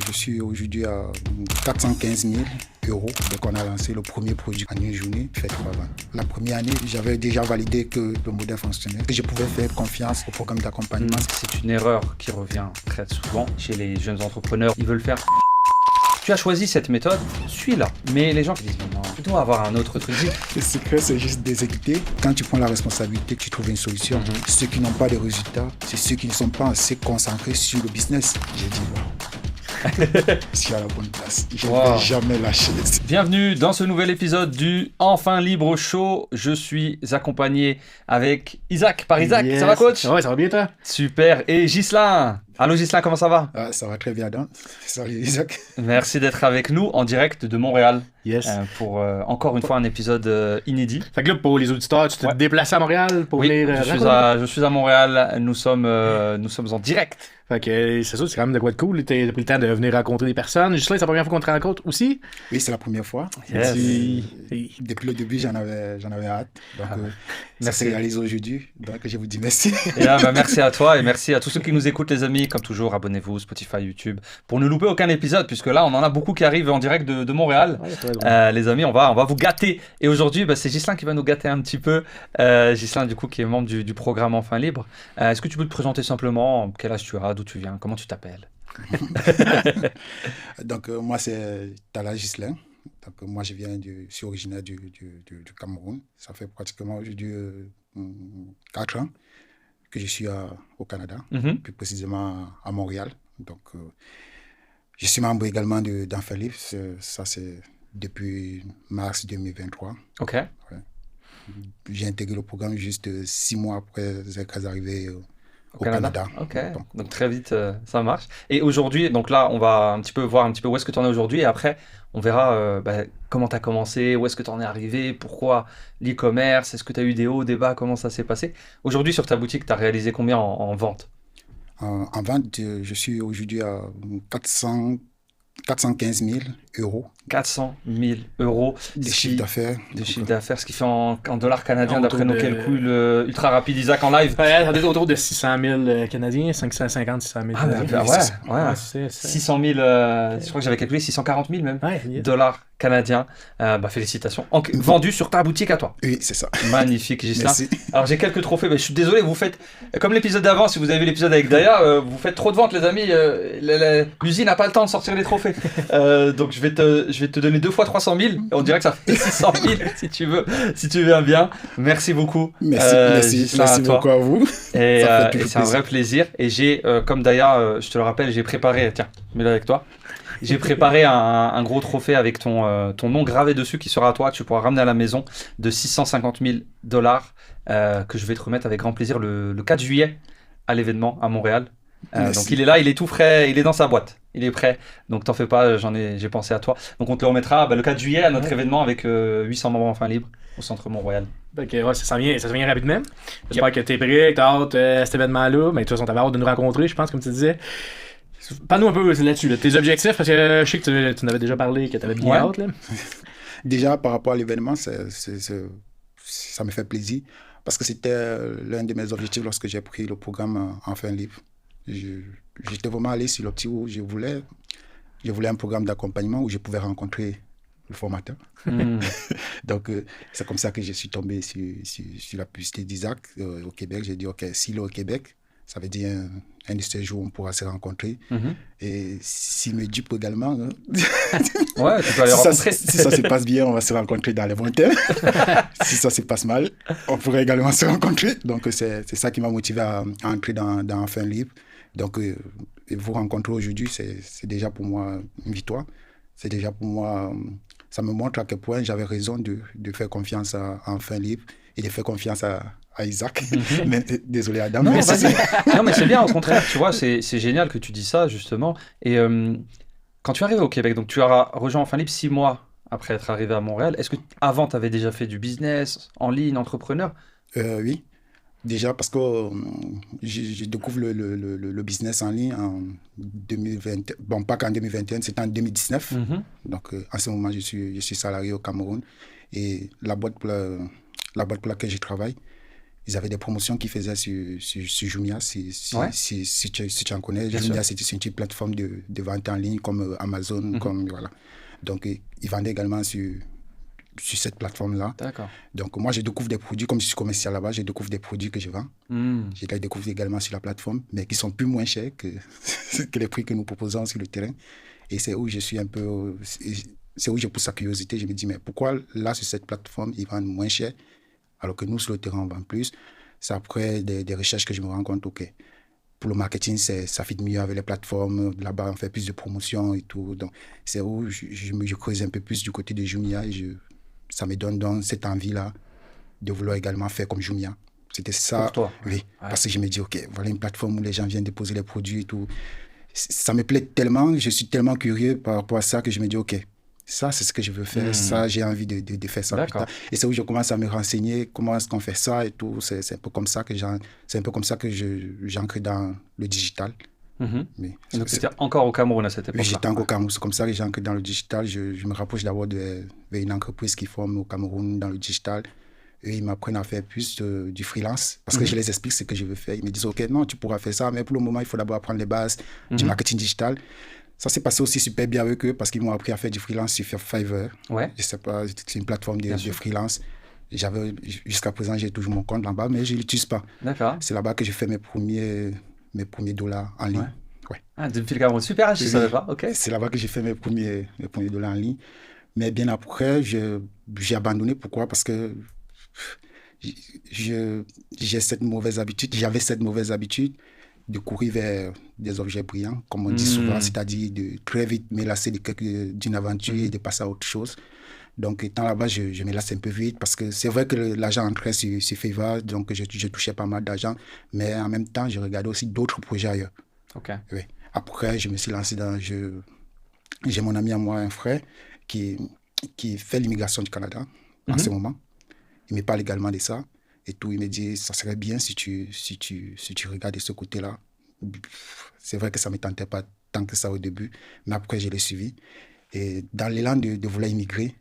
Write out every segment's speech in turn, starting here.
Je suis aujourd'hui à 415 000 euros. Donc on a lancé le premier produit en une journée, fait 3 ventes. La première année, j'avais déjà validé que le modèle fonctionnait, que je pouvais faire confiance au programme d'accompagnement. C'est une erreur qui revient très souvent chez les jeunes entrepreneurs. Ils veulent faire... Tu as choisi cette méthode, suis-la. Mais les gens qui disent non, tu dois avoir un autre truc. Le secret, c'est juste d'exécuter. Quand tu prends la responsabilité, tu trouves une solution. Ceux qui n'ont pas de résultats, c'est ceux qui ne sont pas assez concentrés sur le business. J'ai dit, wow. Je suis à la bonne place. Je ne vais jamais lâcher. Bienvenue dans ce nouvel épisode du Enfin Libre Show. Je suis accompagné avec Isaac, par Isaac. Yes. Ça va, coach? Ouais, ça va bien, toi? Super. Et Ghislain. Allô Ghislain, comment ça va? Ça va très bien, Dan. Salut Isaac. Merci d'être avec nous en direct de Montréal. Yes. Pour encore une fois un épisode inédit. Fait que là, pour les auditeurs, tu t'es déplacé à Montréal pour venir je suis à Montréal. Nous sommes en direct. Fait que c'est ça, c'est quand même de quoi de cool. T'as pris le temps de venir rencontrer des personnes. Juste là, c'est la première fois qu'on te rencontre aussi? Oui, c'est la première fois. Yes. Depuis le début, j'en avais hâte. Donc, ça s'est réalisé aujourd'hui. Donc, je vous dis merci. Et là, merci à toi et merci à tous ceux qui nous écoutent, les amis. Comme toujours, abonnez-vous, Spotify, YouTube, pour ne louper aucun épisode, puisque là, on en a beaucoup qui arrivent en direct de Montréal. Ouais, les amis, on va vous gâter. Et aujourd'hui, c'est Ghislain qui va nous gâter un petit peu. Ghislain, du coup, qui est membre du programme Enfin Libre. Est-ce que tu peux te présenter simplement? Quel âge tu as? D'où tu viens? Comment tu t'appelles? Donc, moi, c'est Talla Ghislain. Donc, moi, je suis originaire du Cameroun. Ça fait pratiquement aujourd'hui 4 ans que je suis au Canada, plus précisément à Montréal. Donc, je suis membre également d'Enfant Libre. Ça, c'est depuis mars 2023. OK. Ouais. J'ai intégré le programme juste 6 mois après être arrivé au Canada. Ok, donc très vite ça marche. Et aujourd'hui, donc là on va voir un petit peu où est-ce que tu en es aujourd'hui et après on verra comment tu as commencé, où est-ce que tu en es arrivé, pourquoi l'e-commerce, est-ce que tu as eu des hauts, des bas, comment ça s'est passé. Aujourd'hui sur ta boutique, tu as réalisé combien en vente? En vente, je suis aujourd'hui à 415 000 euros. 400 000 euros de chiffre d'affaires. De chiffre d'affaires, ce qui fait en dollars canadiens, d'après nos calculs ultra rapide Isaac en live. Ouais, on est autour de 600 000 Canadiens, 550, 600 000 Canadiens. Ouais. 600 000, je crois que j'avais calculé 640 000 même, dollars canadiens. Félicitations. Vendu sur ta boutique à toi. Oui, c'est ça. Magnifique, Ghislain. Alors j'ai quelques trophées, mais je suis désolé, vous faites, comme l'épisode d'avant, si vous avez vu l'épisode avec Daya, vous faites trop de ventes les amis, l'usine n'a pas le temps de sortir les trophées. Donc je vais te donner 2 fois 300 000, on dirait que ça fait 600 000 si tu veux bien. Merci beaucoup. Merci beaucoup à vous. Et c'est un vrai plaisir. Et j'ai, comme Daya, je te le rappelle, j'ai préparé, tiens, mets-le avec toi. J'ai préparé un gros trophée avec ton nom gravé dessus qui sera à toi, que tu pourras ramener à la maison, de 650 000 dollars que je vais te remettre avec grand plaisir le 4 juillet à l'événement à Montréal. Donc il est là, il est tout frais, il est dans sa boîte, il est prêt. Donc t'en fais pas, j'ai pensé à toi. Donc on te le remettra le 4 juillet à notre événement avec 800 membres Enfin Libre au centre Mont-Royal. Ok, ouais, ça vient rapidement. J'espère que t'es prêt, que t'as hâte à cet événement-là. Mais de toute façon, t'avais hâte de nous rencontrer, je pense, comme tu disais. Parle-nous un peu là-dessus, tes objectifs, parce que je sais que tu en avais déjà parlé, que tu avais bien hâte. Là. Déjà, par rapport à l'événement, ça me fait plaisir, parce que c'était l'un de mes objectifs lorsque j'ai pris le programme Enfin Libre. J'étais vraiment allé sur l'optique où je voulais un programme d'accompagnement où je pouvais rencontrer le formateur. Donc, c'est comme ça que je suis tombé sur la publicité d'Isaac au Québec. J'ai dit, OK, s'il est au Québec, ça veut dire un de ces jours où on pourra se rencontrer. Et s'il me dupe également, ouais, tu peux aller rencontrer. Si ça se passe bien, on va se rencontrer dans les bons termes. Si ça se passe mal, on pourrait également se rencontrer. Donc, c'est ça qui m'a motivé à entrer dans Enfin Libre. Donc, vous rencontrer aujourd'hui, c'est déjà pour moi une victoire. C'est déjà pour moi, ça me montre à quel point j'avais raison de faire confiance à Enfin Libre et de faire confiance à Isaac. Mais, désolé Adam. Non, mais c'est bien, au contraire, tu vois, c'est génial que tu dis ça, justement. Et quand tu es arrivé au Québec, donc tu as rejoint Enfin Libre 6 mois après être arrivé à Montréal, est-ce que avant tu avais déjà fait du business en ligne, entrepreneur? Oui, déjà parce que je découvre le business en ligne en 2020, bon pas qu'en 2021, c'était en 2019. Donc en ce moment je suis salarié au Cameroun et la boîte pour laquelle je travaille ils avaient des promotions qu'ils faisaient sur Jumia, Ouais. si tu en connais. Bien Jumia, sûr. c'est une petite plateforme de vente en ligne comme Amazon, comme, voilà. Donc, ils vendaient également sur cette plateforme-là. D'accord. Donc, moi, je découvre des produits, comme je suis commercial là-bas, je découvre des produits que je vends. Je les découvre également sur la plateforme, mais qui sont plus moins chers que les prix que nous proposons sur le terrain. Et c'est où je suis un peu... C'est où je pousse sa curiosité. Je me dis, mais pourquoi là, sur cette plateforme, ils vendent moins cher, alors que nous, sur le terrain, on vend plus? C'est après des recherches que je me rends compte, OK, pour le marketing, ça fit mieux avec les plateformes. Là-bas, on fait plus de promotions et tout. Donc, c'est où je creuse un peu plus du côté de Jumia et ça me donne donc cette envie-là de vouloir également faire comme Jumia. C'était ça. Pour toi. Oui, Ouais. parce que je me dis, OK, voilà une plateforme où les gens viennent déposer les produits et tout. Ça me plaît tellement, je suis tellement curieux par rapport à ça que je me dis, OK, ça, c'est ce que je veux faire. Ça, j'ai envie de faire ça plus D'accord. tard. Et c'est où je commence à me renseigner comment est-ce qu'on fait ça et tout. C'est un peu comme ça que j'ancre dans le digital. Mais Donc, c'était encore au Cameroun à cette oui, époque-là. j'étais encore au Cameroun. C'est comme ça que j'ancre dans le digital. Je me rapproche d'abord vers une entreprise qui forme au Cameroun dans le digital. Eux, ils m'apprennent à faire plus du freelance parce que je les explique ce que je veux faire. Ils me disent, OK, non, tu pourras faire ça, mais pour le moment, il faut d'abord apprendre les bases du marketing digital. Ça s'est passé aussi super bien avec eux parce qu'ils m'ont appris à faire du freelance sur Fiverr. Ouais. Je sais pas, c'est une plateforme Bien de sûr. freelance. Jusqu'à présent, j'ai toujours mon compte là-bas, mais je ne l'utilise pas. D'accord. C'est là-bas que je fais mes premiers dollars en ligne. Ouais. Ah, depuis le Cameroun. Super, je ne Oui. savais pas. OK. C'est là-bas que j'ai fait mes premiers dollars en ligne. Mais bien après, j'ai abandonné. Pourquoi? Parce que j'avais cette mauvaise habitude de courir vers des objets brillants, comme on dit souvent, c'est-à-dire de très vite me lasser d'une aventure et de passer à autre chose. Donc, étant là-bas, je me lasse un peu vite parce que c'est vrai que l'argent entrait sur Fiverr, donc je touchais pas mal d'argent, mais en même temps, je regardais aussi d'autres projets ailleurs. OK. Oui. Après, je me suis lancé dans... J'ai mon ami à moi, un frère, qui fait l'immigration du Canada en ce moment. Il me parle également de ça. Et tout, il me dit, ça serait bien si tu regardes de ce côté-là. C'est vrai que ça ne me tentait pas tant que ça au début, mais après, je l'ai suivi. Et dans l'élan de vouloir immigrer,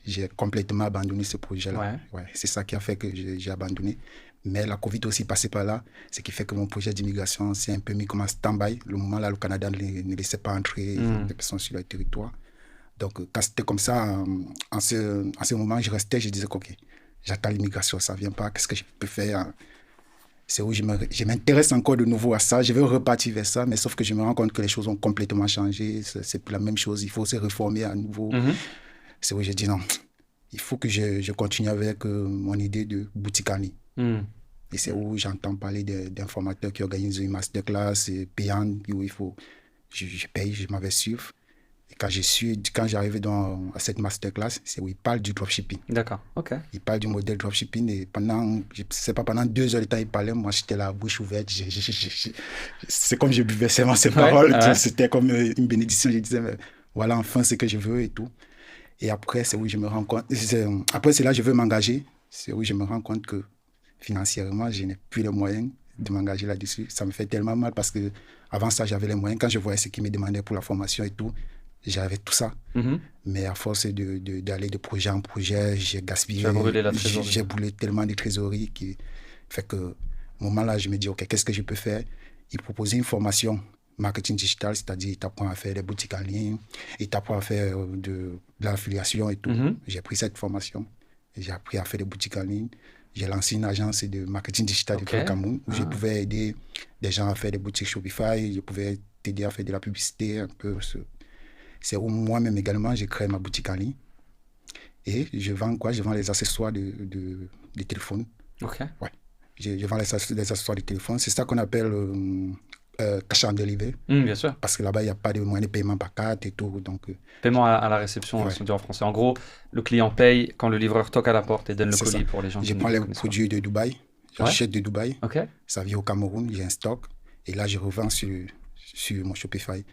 j'ai complètement abandonné ce projet-là. Ouais, c'est ça qui a fait que j'ai abandonné. Mais la COVID aussi passée par là, ce qui fait que mon projet d'immigration s'est un peu mis comme un stand-by. Le moment là, le Canada ne laissait pas entrer des personnes sur le territoire. Donc, quand c'était comme ça, en ce moment, je restais, je disais, OK, j'attends l'immigration, ça ne vient pas, qu'est-ce que je peux faire? C'est où je m'intéresse encore de nouveau à ça, je veux repartir vers ça, mais sauf que je me rends compte que les choses ont complètement changé, c'est plus la même chose, il faut se réformer à nouveau. C'est où j'ai dit non, il faut que je continue avec mon idée de boutique en ligne. Et c'est où j'entends parler d'un formateur qui organise une masterclass payante, où je paye, je m'avais suivre. Et quand j'arrivais à cette masterclass, c'est où il parle du dropshipping. D'accord, OK. Il parle du modèle dropshipping et pendant 2 heures de temps, il parlait, moi j'étais là, bouche ouverte. C'est comme je buvais seulement ses paroles. C'était comme une bénédiction. Je disais, mais voilà enfin ce que je veux et tout. Et après, c'est où je me rends compte. Après, c'est là que je veux m'engager. C'est où je me rends compte que financièrement, je n'ai plus les moyens de m'engager là-dessus. Ça me fait tellement mal parce que avant ça, j'avais les moyens. Quand je voyais ce qu'ils me demandaient pour la formation et tout, j'avais tout ça. Mais à force d'aller de projet en projet, j'ai gaspillé. J'ai brûlé la trésorerie. J'ai brûlé tellement de trésorerie qui fait que, au moment là, je me dis, OK, qu'est-ce que je peux faire? Il proposait une formation marketing digital, c'est-à-dire il t'apprend à faire des boutiques en ligne, il t'apprend à faire de l'affiliation et tout. J'ai pris cette formation et j'ai appris à faire des boutiques en ligne. J'ai lancé une agence de marketing digital depuis le Cameroun où je pouvais aider des gens à faire des boutiques Shopify, je pouvais t'aider à faire de la publicité un peu. C'est où moi-même également, j'ai créé ma boutique en ligne. Et je vends quoi? Je vends les accessoires de téléphone. OK. Ouais. Je vends les accessoires de téléphone. C'est ça qu'on appelle cash on delivery. Bien sûr. Parce que là-bas, il n'y a pas de moyen de paiement par carte et tout. Donc, paiement à la réception, si on dit en français. En gros, le client paye quand le livreur toque à la porte et donne le c'est colis ça. pour les gens qui Je ne prends les connaissent pas. produits de Dubaï. J'achète de Dubaï. OK. Ça vient au Cameroun, j'ai un stock. Et là, je revends sur mon Shopify.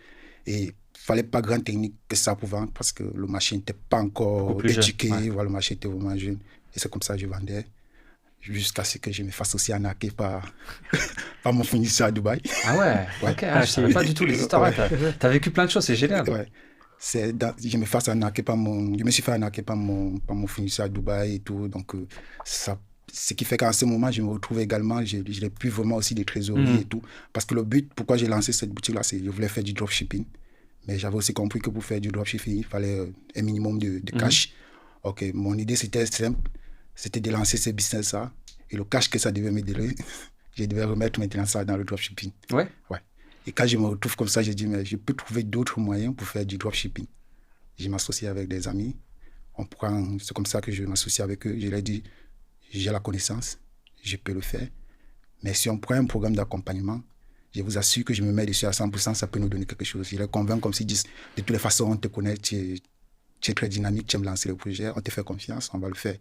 Et il ne fallait pas grande technique que ça pour vendre parce que le marché n'était pas encore éduqué. Voilà, le marché était vraiment jeune. Et c'est comme ça que je vendais. Jusqu'à ce que je me fasse aussi arnaquer par mon fournisseur à Dubaï. Ah ouais, OK. Je ne savais pas du tout les histoires. Tu as vécu plein de choses, c'est génial. Ouais. Je me suis fait arnaquer par mon fournisseur à Dubaï et tout. Donc, ça ce qui fait qu'en ce moment, je me retrouve également, je n'ai plus vraiment aussi des trésoreries et tout. Parce que le but, pourquoi j'ai lancé cette boutique-là, c'est que je voulais faire du dropshipping. Mais j'avais aussi compris que pour faire du dropshipping, il fallait un minimum de cash. Ok, mon idée, c'était simple. C'était de lancer ce business-là. Et le cash que ça devait me donner, je devais remettre maintenant ça dans le dropshipping. Ouais. Et quand je me retrouve comme ça, je dis, mais je peux trouver d'autres moyens pour faire du dropshipping. Je m'associe avec des amis. C'est comme ça que je m'associe avec eux. Je leur dis, j'ai la connaissance, je peux le faire. Mais si on prend un programme d'accompagnement, je vous assure que je me mets dessus à 100%, ça peut nous donner quelque chose. Je les convainc comme s'ils disent, de toutes les façons, on te connaît, tu es très dynamique, tu aimes lancer le projet, on te fait confiance, on va le faire.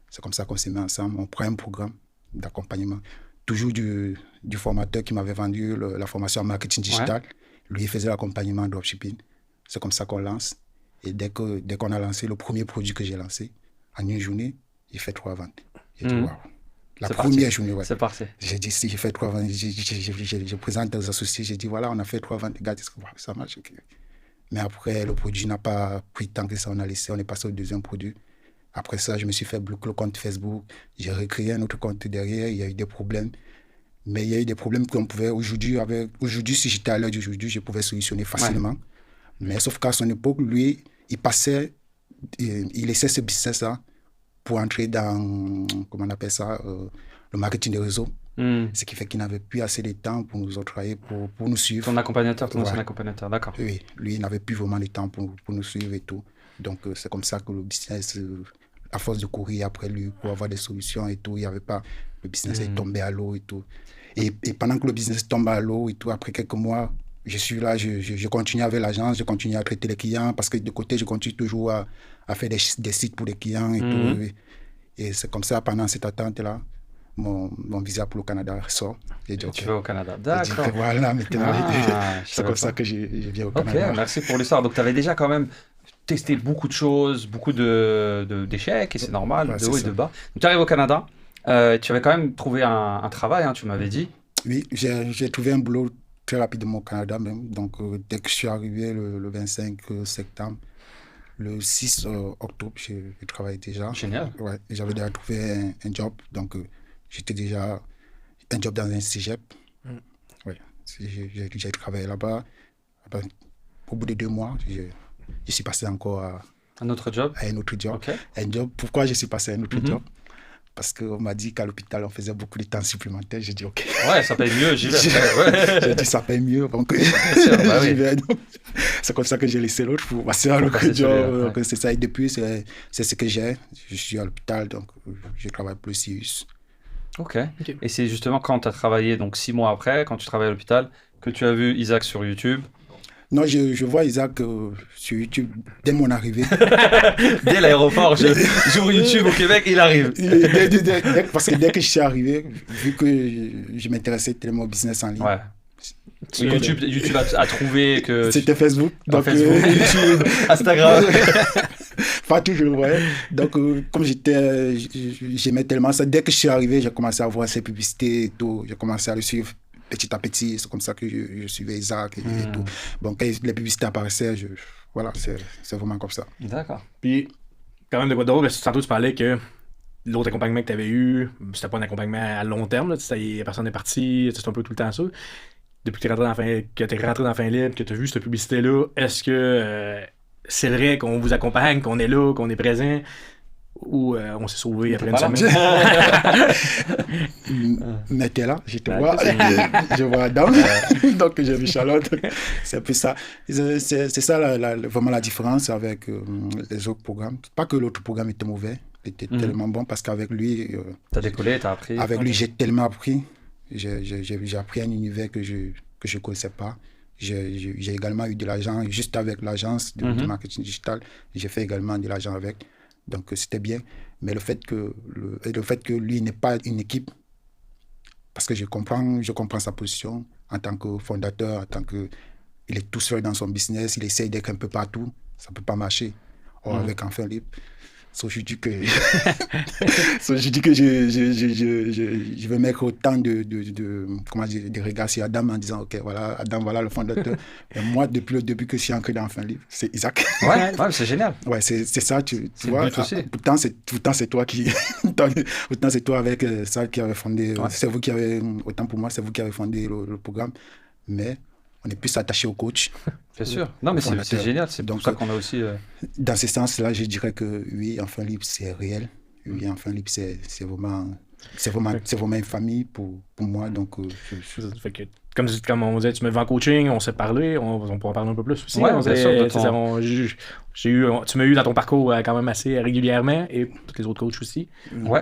C'est comme ça qu'on se met ensemble. On prend un programme d'accompagnement. Toujours du formateur qui m'avait vendu la formation en marketing digital. Lui, il faisait l'accompagnement en dropshipping. C'est comme ça qu'on lance. Et dès qu'on a lancé le premier produit que j'ai lancé, en une journée, j'ai fait 3 ventes. J'ai dit, waouh. La première journée, C'est parti. J'ai dit, si j'ai fait 3 ventes, je présente aux associés, j'ai dit, voilà, on a fait 3 ventes. Regarde, ça marche. Okay. Mais après, le produit n'a pas pris tant que ça. On est passé au deuxième produit. Après ça, je me suis fait bloquer le compte Facebook. J'ai recréé un autre compte derrière. Il y a eu des problèmes. Mais il y a eu des problèmes qu'on pouvait... Aujourd'hui, si j'étais à l'heure d'aujourd'hui, je pouvais solutionner facilement. Ouais. Mais sauf qu'à son époque, lui, il laissait ce business-là pour entrer dans, comment on appelle ça, le marketing des réseaux. Ce qui fait qu'il n'avait plus assez de temps pour nous octroyer, pour nous suivre. Ton accompagnateur, ancien accompagnateur, d'accord. Oui, lui, il n'avait plus vraiment le temps pour nous suivre et tout. Donc, c'est comme ça que le business, à force de courir après lui pour avoir des solutions et tout, il n'y avait pas... Le business est tombé à l'eau et tout. Et pendant que le business tombe à l'eau et tout, après quelques mois, je suis là, je continue avec l'agence, je continue à traiter les clients parce que de côté, je continue toujours à faire des sites pour les clients et tout. Et c'est comme ça, pendant cette attente-là, mon visa pour le Canada sort. Dit, tu vas au Canada, d'accord. Dit, voilà, maintenant, c'est comme ça que je viens au Canada. Ok, merci pour l'histoire. Donc, tu avais déjà quand même testé beaucoup de choses, beaucoup d'échecs, et c'est normal, de haut et de bas. Donc, tu arrives au Canada, tu avais quand même trouvé un travail, hein, tu m'avais dit. Oui, j'ai trouvé un boulot très rapidement au Canada même. Donc, dès que je suis arrivé le 25 septembre, le 6 octobre, j'ai travaillé déjà. Génial. Ouais, j'avais déjà trouvé un job. Donc, j'étais déjà un job dans un cégep. Ouais, j'ai travaillé là-bas. Au bout de 2 mois, je suis passé encore à un autre job. À un autre job. Okay. Un job. Pourquoi je suis passé à un autre job? Parce qu'on m'a dit qu'à l'hôpital, on faisait beaucoup de temps supplémentaire. J'ai dit, OK. Ouais, ça paye mieux, j'y vais. J'ai dit, ça paye mieux. Donc, j'y vais. Donc, c'est comme ça que j'ai laissé l'autre pour passer à l'autre job. C'est ça. Et depuis, c'est ce que j'ai. Je suis à l'hôpital, donc je travaille plus Sirius. OK. Et c'est justement quand tu as travaillé, donc 6 mois après, quand tu travailles à l'hôpital, que tu as vu Isaac sur YouTube. Non, je vois Isaac sur YouTube dès mon arrivée. Dès l'aéroport, j'ouvre YouTube au Québec, il arrive. Parce que dès que je suis arrivé, vu que je m'intéressais tellement au business en ligne. Ouais. YouTube a trouvé que... C'était Facebook. Donc, Facebook, YouTube, Instagram. Pas toujours, ouais. Donc, comme j'aimais tellement ça, dès que je suis arrivé, j'ai commencé à voir ses publicités et tout. J'ai commencé à le suivre. Petit à petit, c'est comme ça que je suivais Isaac et tout. Bon, quand les publicités apparaissaient, voilà, c'est vraiment comme ça. D'accord. Puis, quand même, de quoi drôle, tantôt tu parlais que l'autre accompagnement que tu avais eu, c'était pas un accompagnement à long terme, la personne est partie, c'est un peu tout le temps ça. Depuis que tu es rentré dans fin libre, que tu as vu cette publicité-là, est-ce que c'est vrai qu'on vous accompagne, qu'on est là, qu'on est présent? Ou on s'est sauvé après une semaine. Mais t'es là, je te vois, je vois Adam, donc j'ai vu Charlotte. C'est un peu ça. C'est ça vraiment la différence avec les autres programmes. Pas que l'autre programme était mauvais, il était tellement bon parce qu'avec lui... t'as décollé, t'as appris. Avec lui, j'ai tellement appris. J'ai appris un univers que je ne connaissais pas. J'ai également eu de l'argent, juste avec l'agence de marketing digital. J'ai fait également de l'argent avec. Donc, c'était bien. Mais le fait que lui n'ait pas une équipe, parce que je comprends sa position en tant que fondateur, en tant que... Il est tout seul dans son business, il essaye d'être un peu partout, ça ne peut pas marcher. Or, avec Enfin Libre, Je dis que, je dis que je vais mettre autant comment dire, de regards sur Adam en disant, OK, voilà, Adam, voilà le fondateur. Et moi, depuis le début que je suis ancré dans Enfin Libre, c'est Isaac. Ouais, c'est génial. Ouais, c'est ça, tu vois. Pourtant, c'est toi qui... Pourtant, c'est toi avec ça qui avait fondé... C'est vous qui avez... Autant pour moi, c'est vous qui avez fondé le programme. Mais on est plus attaché au coach. Bien sûr. Non, mais c'est génial. C'est pour ça qu'on a aussi... Dans ce sens-là, je dirais que oui, Enfin Libre, c'est réel. Oui, Enfin Libre, c'est vraiment une famille pour moi. Donc, fait que, comme on disait, tu me vends en coaching, on s'est parlé, on pourra parler un peu plus aussi. Ouais, bien sûr. Tu m'as eu dans ton parcours quand même assez régulièrement et tous les autres coachs aussi. Ouais,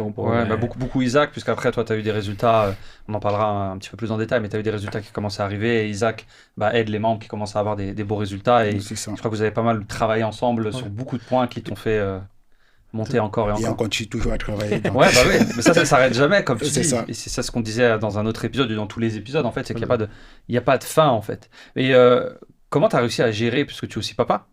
beaucoup Isaac, puisqu'après, toi, tu as eu des résultats, on en parlera un petit peu plus en détail, mais tu as eu des résultats qui commencent à arriver et Isaac aide les membres qui commencent à avoir des beaux résultats. Et je crois que vous avez pas mal travaillé ensemble sur beaucoup de points qui t'ont fait... monter encore et encore. Et on continue toujours à travailler. Donc... oui, mais ça s'arrête jamais, comme tu dis. Ça. Et c'est ça ce qu'on disait dans un autre épisode, ou dans tous les épisodes, en fait, c'est qu'il n'y a pas de fin, en fait. Et comment tu as réussi à gérer, puisque tu es aussi papa?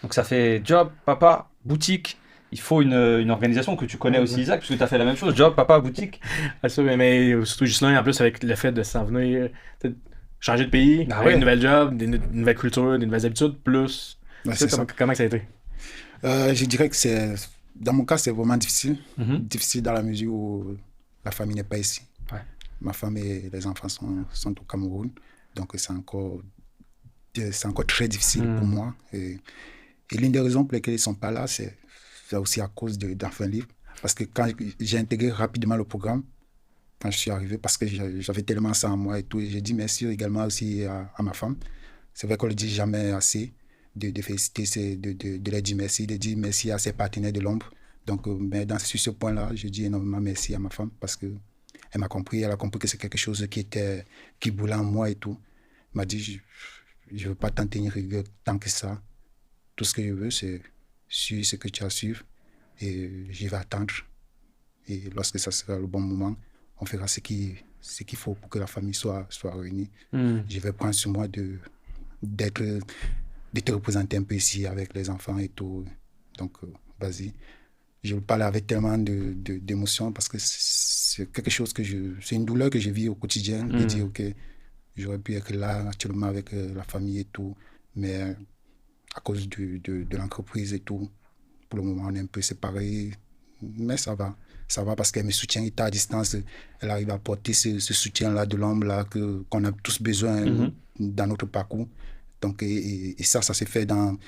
Donc ça fait job, papa, boutique. Il faut une organisation que tu connais aussi, Isaac, puisque tu as fait la même chose, job, papa, boutique. Ça, mais surtout juste là, en plus, avec le fait de s'en venir, changer de pays, une nouvelle job, une nouvelle culture, des nouvelles habitudes, plus... Comment ça a été? Je dirais que dans mon cas, c'est vraiment difficile. Difficile dans la mesure où la famille n'est pas ici. Ouais. Ma femme et les enfants sont au Cameroun. Donc, c'est encore très difficile pour moi. Et l'une des raisons pour lesquelles ils ne sont pas là, c'est aussi à cause d'Enfants Libres. Parce que quand j'ai intégré rapidement le programme, quand je suis arrivé, parce que j'avais tellement ça en moi et tout, et j'ai dit merci également aussi à ma femme. C'est vrai qu'on ne le dit jamais assez. De féliciter, de leur dire merci, de dire merci à ses partenaires de l'ombre. Donc, sur ce point-là, je dis énormément merci à ma femme parce qu'elle m'a compris, elle a compris que c'est quelque chose qui boulait en moi et tout. Elle m'a dit, je ne veux pas t'en tenir rigueur tant que ça. Tout ce que je veux, c'est suivre ce que tu as à suivre et j'y vais attendre. Et lorsque ça sera le bon moment, on fera ce qu'il faut pour que la famille soit réunie. Je vais prendre sur moi de te représenter un peu ici avec les enfants et tout. Donc, vas-y. Je vous parle avec tellement d'émotions parce que c'est quelque chose c'est une douleur que je vis au quotidien. De dire, OK, j'aurais pu être là actuellement avec la famille et tout, mais à cause de l'entreprise et tout, pour le moment, on est un peu séparés. Mais ça va. Ça va parce qu'elle me soutient, elle est à distance. Elle arrive à apporter ce soutien-là de l'homme-là qu'on a tous besoin dans notre parcours. Donc, et ça s'est fait dans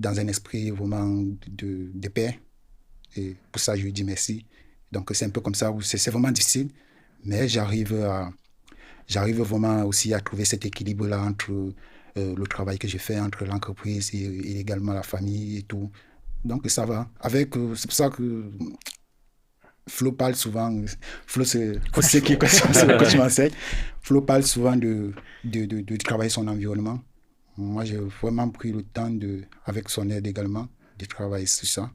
un esprit vraiment de paix. Et pour ça, je lui dis merci. Donc, c'est un peu comme ça. C'est vraiment difficile. Mais j'arrive vraiment aussi à trouver cet équilibre-là entre le travail que j'ai fait, entre l'entreprise et également la famille et tout. Donc, ça va. C'est pour ça que Flo parle souvent. Flo, c'est ce que tu m'enseignes. Flo parle souvent de travailler son environnement. Moi, j'ai vraiment pris le temps, avec son aide également, de travailler sur ça,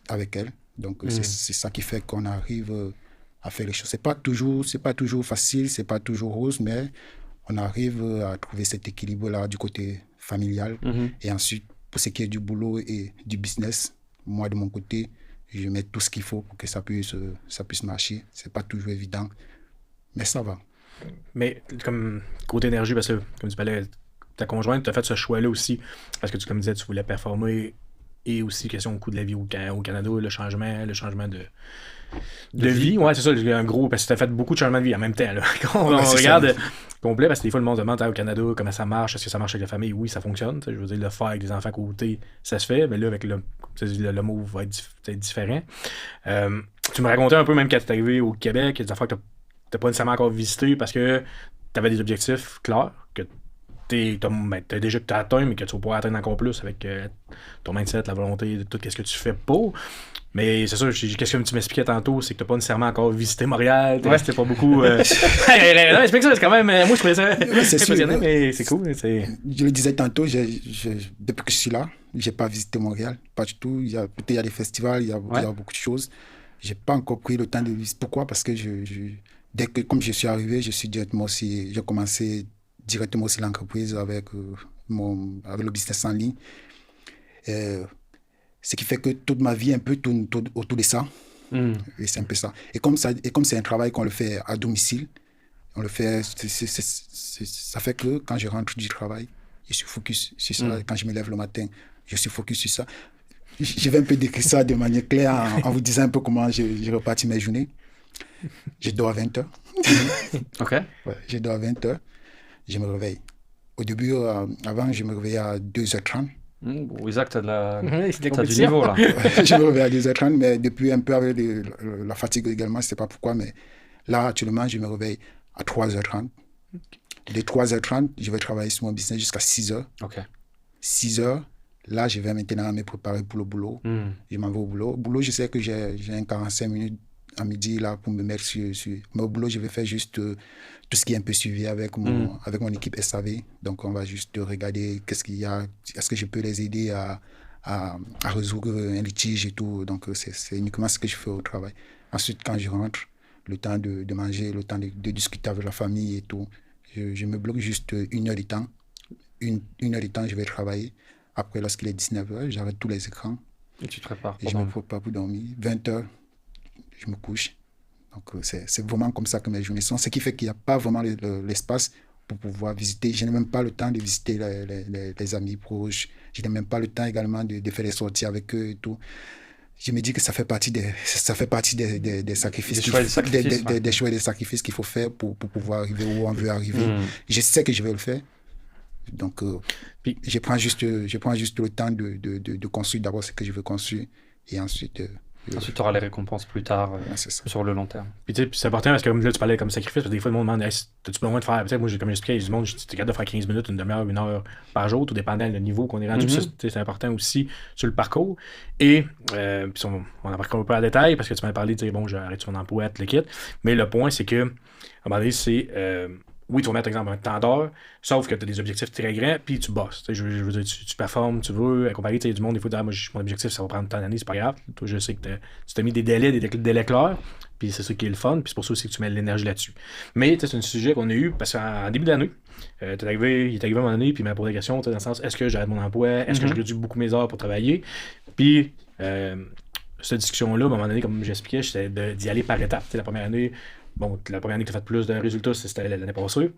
avec elle. Donc, c'est ça qui fait qu'on arrive à faire les choses. C'est pas toujours facile, c'est pas toujours rose, mais on arrive à trouver cet équilibre-là du côté familial. Et ensuite, pour ce qui est du boulot et du business, moi, de mon côté, je mets tout ce qu'il faut pour que ça puisse marcher. C'est pas toujours évident, mais ça va. Mais comme côté énergie, parce que, comme tu parlais, ta conjointe, tu as fait ce choix-là aussi, parce que comme disais, tu voulais performer, et aussi question au coût de la vie au Canada, le changement de vie. Ouais, c'est ça, un gros, parce que tu as fait beaucoup de changements de vie en même temps. Là. Quand on regarde complet, parce que des fois, le monde se demande au Canada comment ça marche, est-ce que ça marche avec la famille? Oui, ça fonctionne. Je veux dire, le faire avec des enfants à côté, ça se fait, mais là, avec le move va être différent. Tu me racontais un peu, même quand tu es arrivé au Québec, il y a des affaires que tu n'as pas nécessairement encore visitées parce que tu avais des objectifs clairs, que t'as déjà que tu as atteint, mais que tu vas pouvoir atteindre encore plus avec ton mindset, la volonté, de tout ce que tu fais pour. Mais c'est ça, qu'est-ce que tu m'expliquais tantôt, c'est que tu n'as pas nécessairement encore visité Montréal, tu restais pas beaucoup. Non, explique ça, c'est quand même. Moi, je trouvais ça impressionnant, mais c'est cool. Je le disais tantôt, depuis que je suis là, je n'ai pas visité Montréal, pas du tout. Peut-être il y a des festivals, il y a beaucoup de choses. Je n'ai pas encore pris le temps de visiter. Pourquoi? Parce que comme je suis arrivé, j'ai commencé directement aussi l'entreprise avec le business en ligne. Ce qui fait que toute ma vie un peu tourne autour de ça. Et c'est un peu ça. Et comme c'est un travail qu'on le fait à domicile, on le fait, ça fait que quand je rentre du travail, je suis focus sur ça. Quand je me lève le matin, je suis focus sur ça. Je vais un peu décrire ça de manière claire en vous disant un peu comment je repartis mes journées. Je dors à 20h. Ok. Ouais, je dors à 20h. Je me réveille. Au début, avant, je me réveillais à 2h30. Bon, Isaac, t'as du compétition. niveau là. Je me réveille à 2h30, mais depuis un peu avec la fatigue également, je ne sais pas pourquoi, mais là, actuellement, je me réveille à 3h30. De 3h30, je vais travailler sur mon business jusqu'à 6h. Ok. 6h, là, je vais maintenant me préparer pour le boulot. Je m'en vais au boulot. Au boulot, je sais que j'ai un 45 minutes à midi là, pour me mettre sur... Mais au boulot, je vais faire juste tout ce qui est un peu suivi avec mon équipe SAV. Donc, on va juste regarder qu'est-ce qu'il y a. Est-ce que je peux les aider à résoudre un litige et tout. Donc, c'est uniquement ce que je fais au travail. Ensuite, quand je rentre, le temps de manger, le temps de discuter avec la famille et tout, je me bloque juste 1 heure de temps. Une heure de temps, je vais travailler. Après, lorsqu'il est 19h, j'arrête tous les écrans. Et tu te prépares. Et je me prépare pour dormir. 20h, je me couche. Donc, c'est vraiment comme ça que mes journées sont. Ce qui fait qu'il n'y a pas vraiment l'espace pour pouvoir visiter. Je n'ai même pas le temps de visiter les amis proches. Je n'ai même pas le temps également de faire des sorties avec eux et tout. Je me dis que ça fait partie des sacrifices. Des choix et des sacrifices qu'il faut faire pour pouvoir arriver où on veut arriver. Je sais que je vais le faire. Donc, je prends juste le temps de construire d'abord ce que je veux construire. Et ensuite... Ensuite, tu auras les récompenses plus tard, sur le long terme. Puis tu sais, c'est important parce que là, tu parlais comme sacrifice, parce que des fois, le monde demande, as-tu besoin de faire, tu sais, moi, comme j'expliquais, du monde, tu es capable de faire 15 minutes, une demi-heure, 1 heure par jour, tout dépendant du niveau qu'on est rendu. C'est important aussi sur le parcours. Et, puis on en parle un peu en détail, parce que tu m'as parlé, tu sais, bon, j'ai arrêté mon emploi, le kit. Mais le point, c'est que, à un moment donné, c'est... oui, tu vas mettre, exemple, un temps d'heure, sauf que tu as des objectifs très grands, puis tu bosses. Je veux dire, tu performes, tu veux, comparer, tu sais, du monde, des fois, moi, mon objectif, ça va prendre tant d'années, c'est pas grave. Toi, je sais que tu t'as mis des délais clairs, puis c'est ça qui est le fun, puis c'est pour ça aussi que tu mets de l'énergie là-dessus. Mais, tu sais, c'est un sujet qu'on a eu, parce qu'en début d'année, il est arrivé à un moment donné, puis il m'a posé la question, dans le sens, est-ce que j'arrête mon emploi, est-ce que je réduis beaucoup mes heures pour travailler, puis... cette discussion-là, à un moment donné, comme j'expliquais, c'était d'y aller par étapes. La première année, la première année que tu as fait plus de résultats, c'était l'année passée.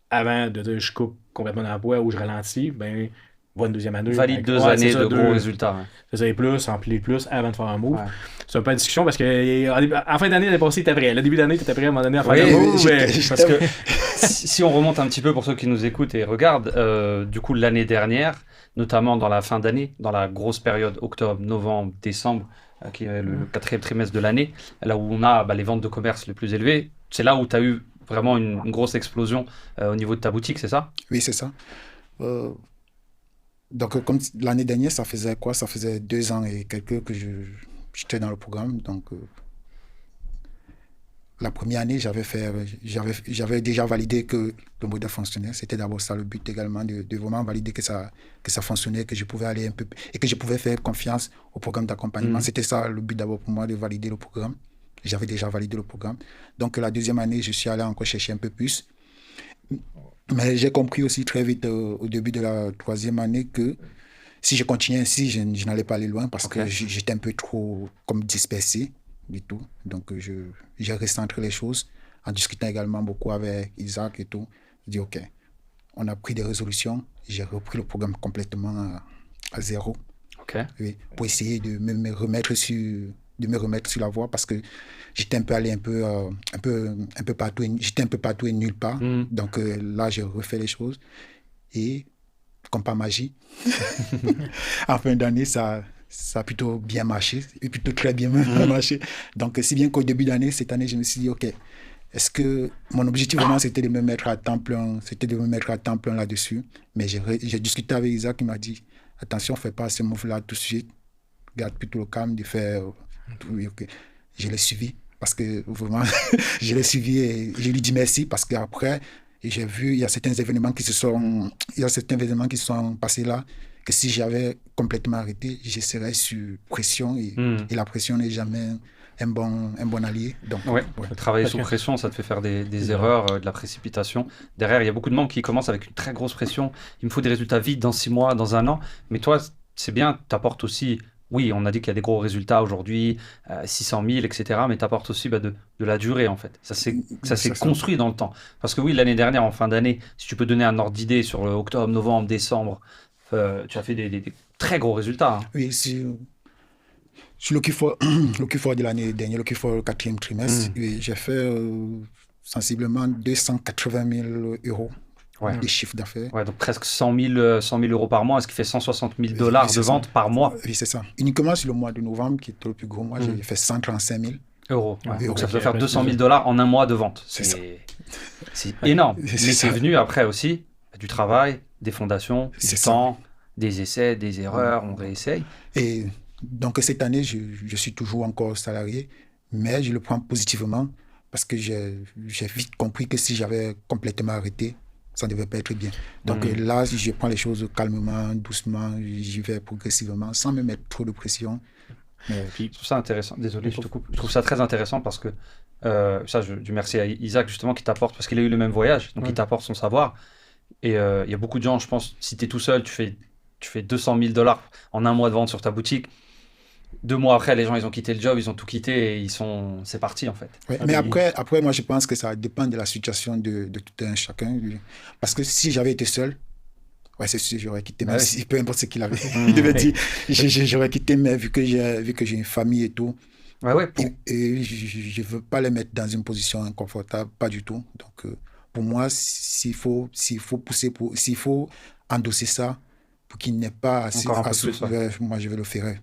Avant de dire je coupe complètement d'emploi ou je ralentis, ben, une deuxième année. Valide 2 années de gros résultats. Faisais plus, remplir plus avant de faire un move. C'est un peu une discussion parce que en fin d'année, l'année passée, tu étais prêt. Le début d'année, tu étais prêt à un moment donné à faire un move. Parce que si on remonte un petit peu pour ceux qui nous écoutent et regardent, du coup, l'année dernière, notamment dans la fin d'année, dans la grosse période octobre, novembre, décembre, qui est le 4e trimestre de l'année, là où on a les ventes de commerce les plus élevées, c'est là où tu as eu vraiment une grosse explosion au niveau de ta boutique, c'est ça? Oui, c'est ça. Donc, comme l'année dernière, ça faisait quoi? Ça faisait 2 ans et quelques que j'étais dans le programme. Donc, la première année, j'avais déjà validé que le modèle fonctionnait. C'était d'abord ça le but également, de vraiment valider que ça fonctionnait, que je pouvais aller un peu et que je pouvais faire confiance au programme d'accompagnement. C'était ça le but d'abord pour moi, de valider le programme. J'avais déjà validé le programme. Donc la deuxième année, je suis allé encore chercher un peu plus. Mais j'ai compris aussi très vite au début de la 3e année que si je continuais ainsi, je n'allais pas aller loin parce que j'étais un peu trop comme dispersé du tout. Donc j'ai recentré les choses en discutant également beaucoup avec Isaac et tout. Je dis ok, on a pris des résolutions. J'ai repris le programme complètement à zéro. Oui, pour essayer de me remettre sur la voie parce que j'étais un peu allé un peu partout, j'étais un peu partout et nulle part. Donc là, j'ai refait les choses et comme par magie, en fin d'année, ça a plutôt bien marché, et plutôt très bien marché. Donc si bien qu'au début d'année, cette année, je me suis dit ok, est-ce que mon objectif vraiment c'était de me mettre à temps plein, là-dessus. Mais j'ai discuté avec Isaac, il m'a dit attention, fais pas ce move-là tout de suite, garde plutôt le calme de faire. Oui, ok. Je l'ai suivi parce que vraiment, je l'ai suivi et je lui dis merci parce qu'après, j'ai vu, il y a certains événements qui se sont passés là, que si j'avais complètement arrêté, je serais sous pression et la pression n'est jamais un bon allié. Donc, travailler sous pression, ça te fait faire des erreurs, de la précipitation. Derrière, il y a beaucoup de monde qui commencent avec une très grosse pression. Il me faut des résultats vite dans 6 mois, dans 1 an. Mais toi, c'est bien, tu apportes aussi oui, on a dit qu'il y a des gros résultats aujourd'hui, 600 000, etc. Mais tu apportes aussi de la durée, en fait. Ça s'est construit dans le temps. Parce que oui, l'année dernière, en fin d'année, si tu peux donner un ordre d'idée sur octobre, novembre, décembre, tu as fait des très gros résultats. Hein. Oui, sur le Q4 de l'année dernière, le Q4 le quatrième trimestre, oui, j'ai fait sensiblement 280 000 euros de chiffre d'affaires. Ouais, donc presque 100 000 euros par mois, ce qui fait 160 000 dollars de vente par mois. Oui, c'est ça. Uniquement sur le mois de novembre, qui était le plus gros mois, j'ai fait 135 000 euros. Ouais. Donc ça peut faire 200 000 dollars en un mois de vente. C'est énorme. Mais c'est venu après aussi du travail, des fondations, du temps, des essais, des erreurs, on réessaye. Et donc cette année, je suis toujours encore salarié, mais je le prends positivement parce que j'ai vite compris que si j'avais complètement arrêté, ça ne devait pas être bien. Donc là, je prends les choses calmement, doucement, j'y vais progressivement, sans me mettre trop de pression. Mais... Puis, je trouve ça intéressant. Désolé, je te coupe. Je trouve ça très intéressant parce que du merci à Isaac justement qui t'apporte, parce qu'il a eu le même voyage, donc il t'apporte son savoir. Et il y a beaucoup de gens, je pense, si tu es tout seul, tu fais 200 000 dollars en un mois de vente sur ta boutique. 2 mois après, les gens, ils ont quitté le job, ils ont tout quitté et c'est parti en fait. Ouais, mais après, moi, je pense que ça dépend de la situation de tout un chacun. Parce que si j'avais été seul, ouais, c'est sûr, j'aurais quitté, même si, peu importe ce qu'il avait. Il devait dire, j'aurais quitté, mais vu que j'ai une famille et tout, et je ne veux pas les mettre dans une position inconfortable, pas du tout. Donc, pour moi, s'il faut endosser ça, pour qu'il n'ait pas assez à souffrir, moi, je vais le faire.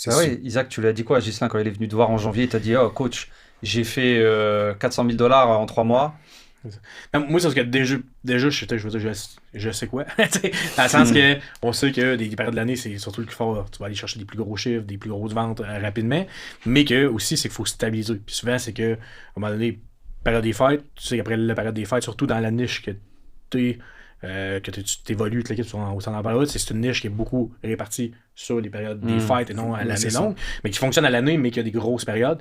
Oui, Isaac, tu lui as dit quoi à Ghislain quand il est venu te voir en janvier? Il t'a dit, oh coach, j'ai fait 400 000 dollars en 3 mois. Moi, c'est parce que déjà je sais quoi. Dans le sens que on sait que des périodes de l'année, c'est surtout le plus fort. Tu vas aller chercher des plus gros chiffres, des plus grosses ventes rapidement. Mais que aussi, c'est qu'il faut stabiliser. Puis souvent, c'est qu'à un moment donné, période des fêtes, tu sais qu'après la période des fêtes, surtout dans la niche que tu évolues, tu au centre d'emploi, c'est une niche qui est beaucoup répartie sur les périodes des fêtes et non à l'année longue, mais qui fonctionne à l'année, mais qui a des grosses périodes.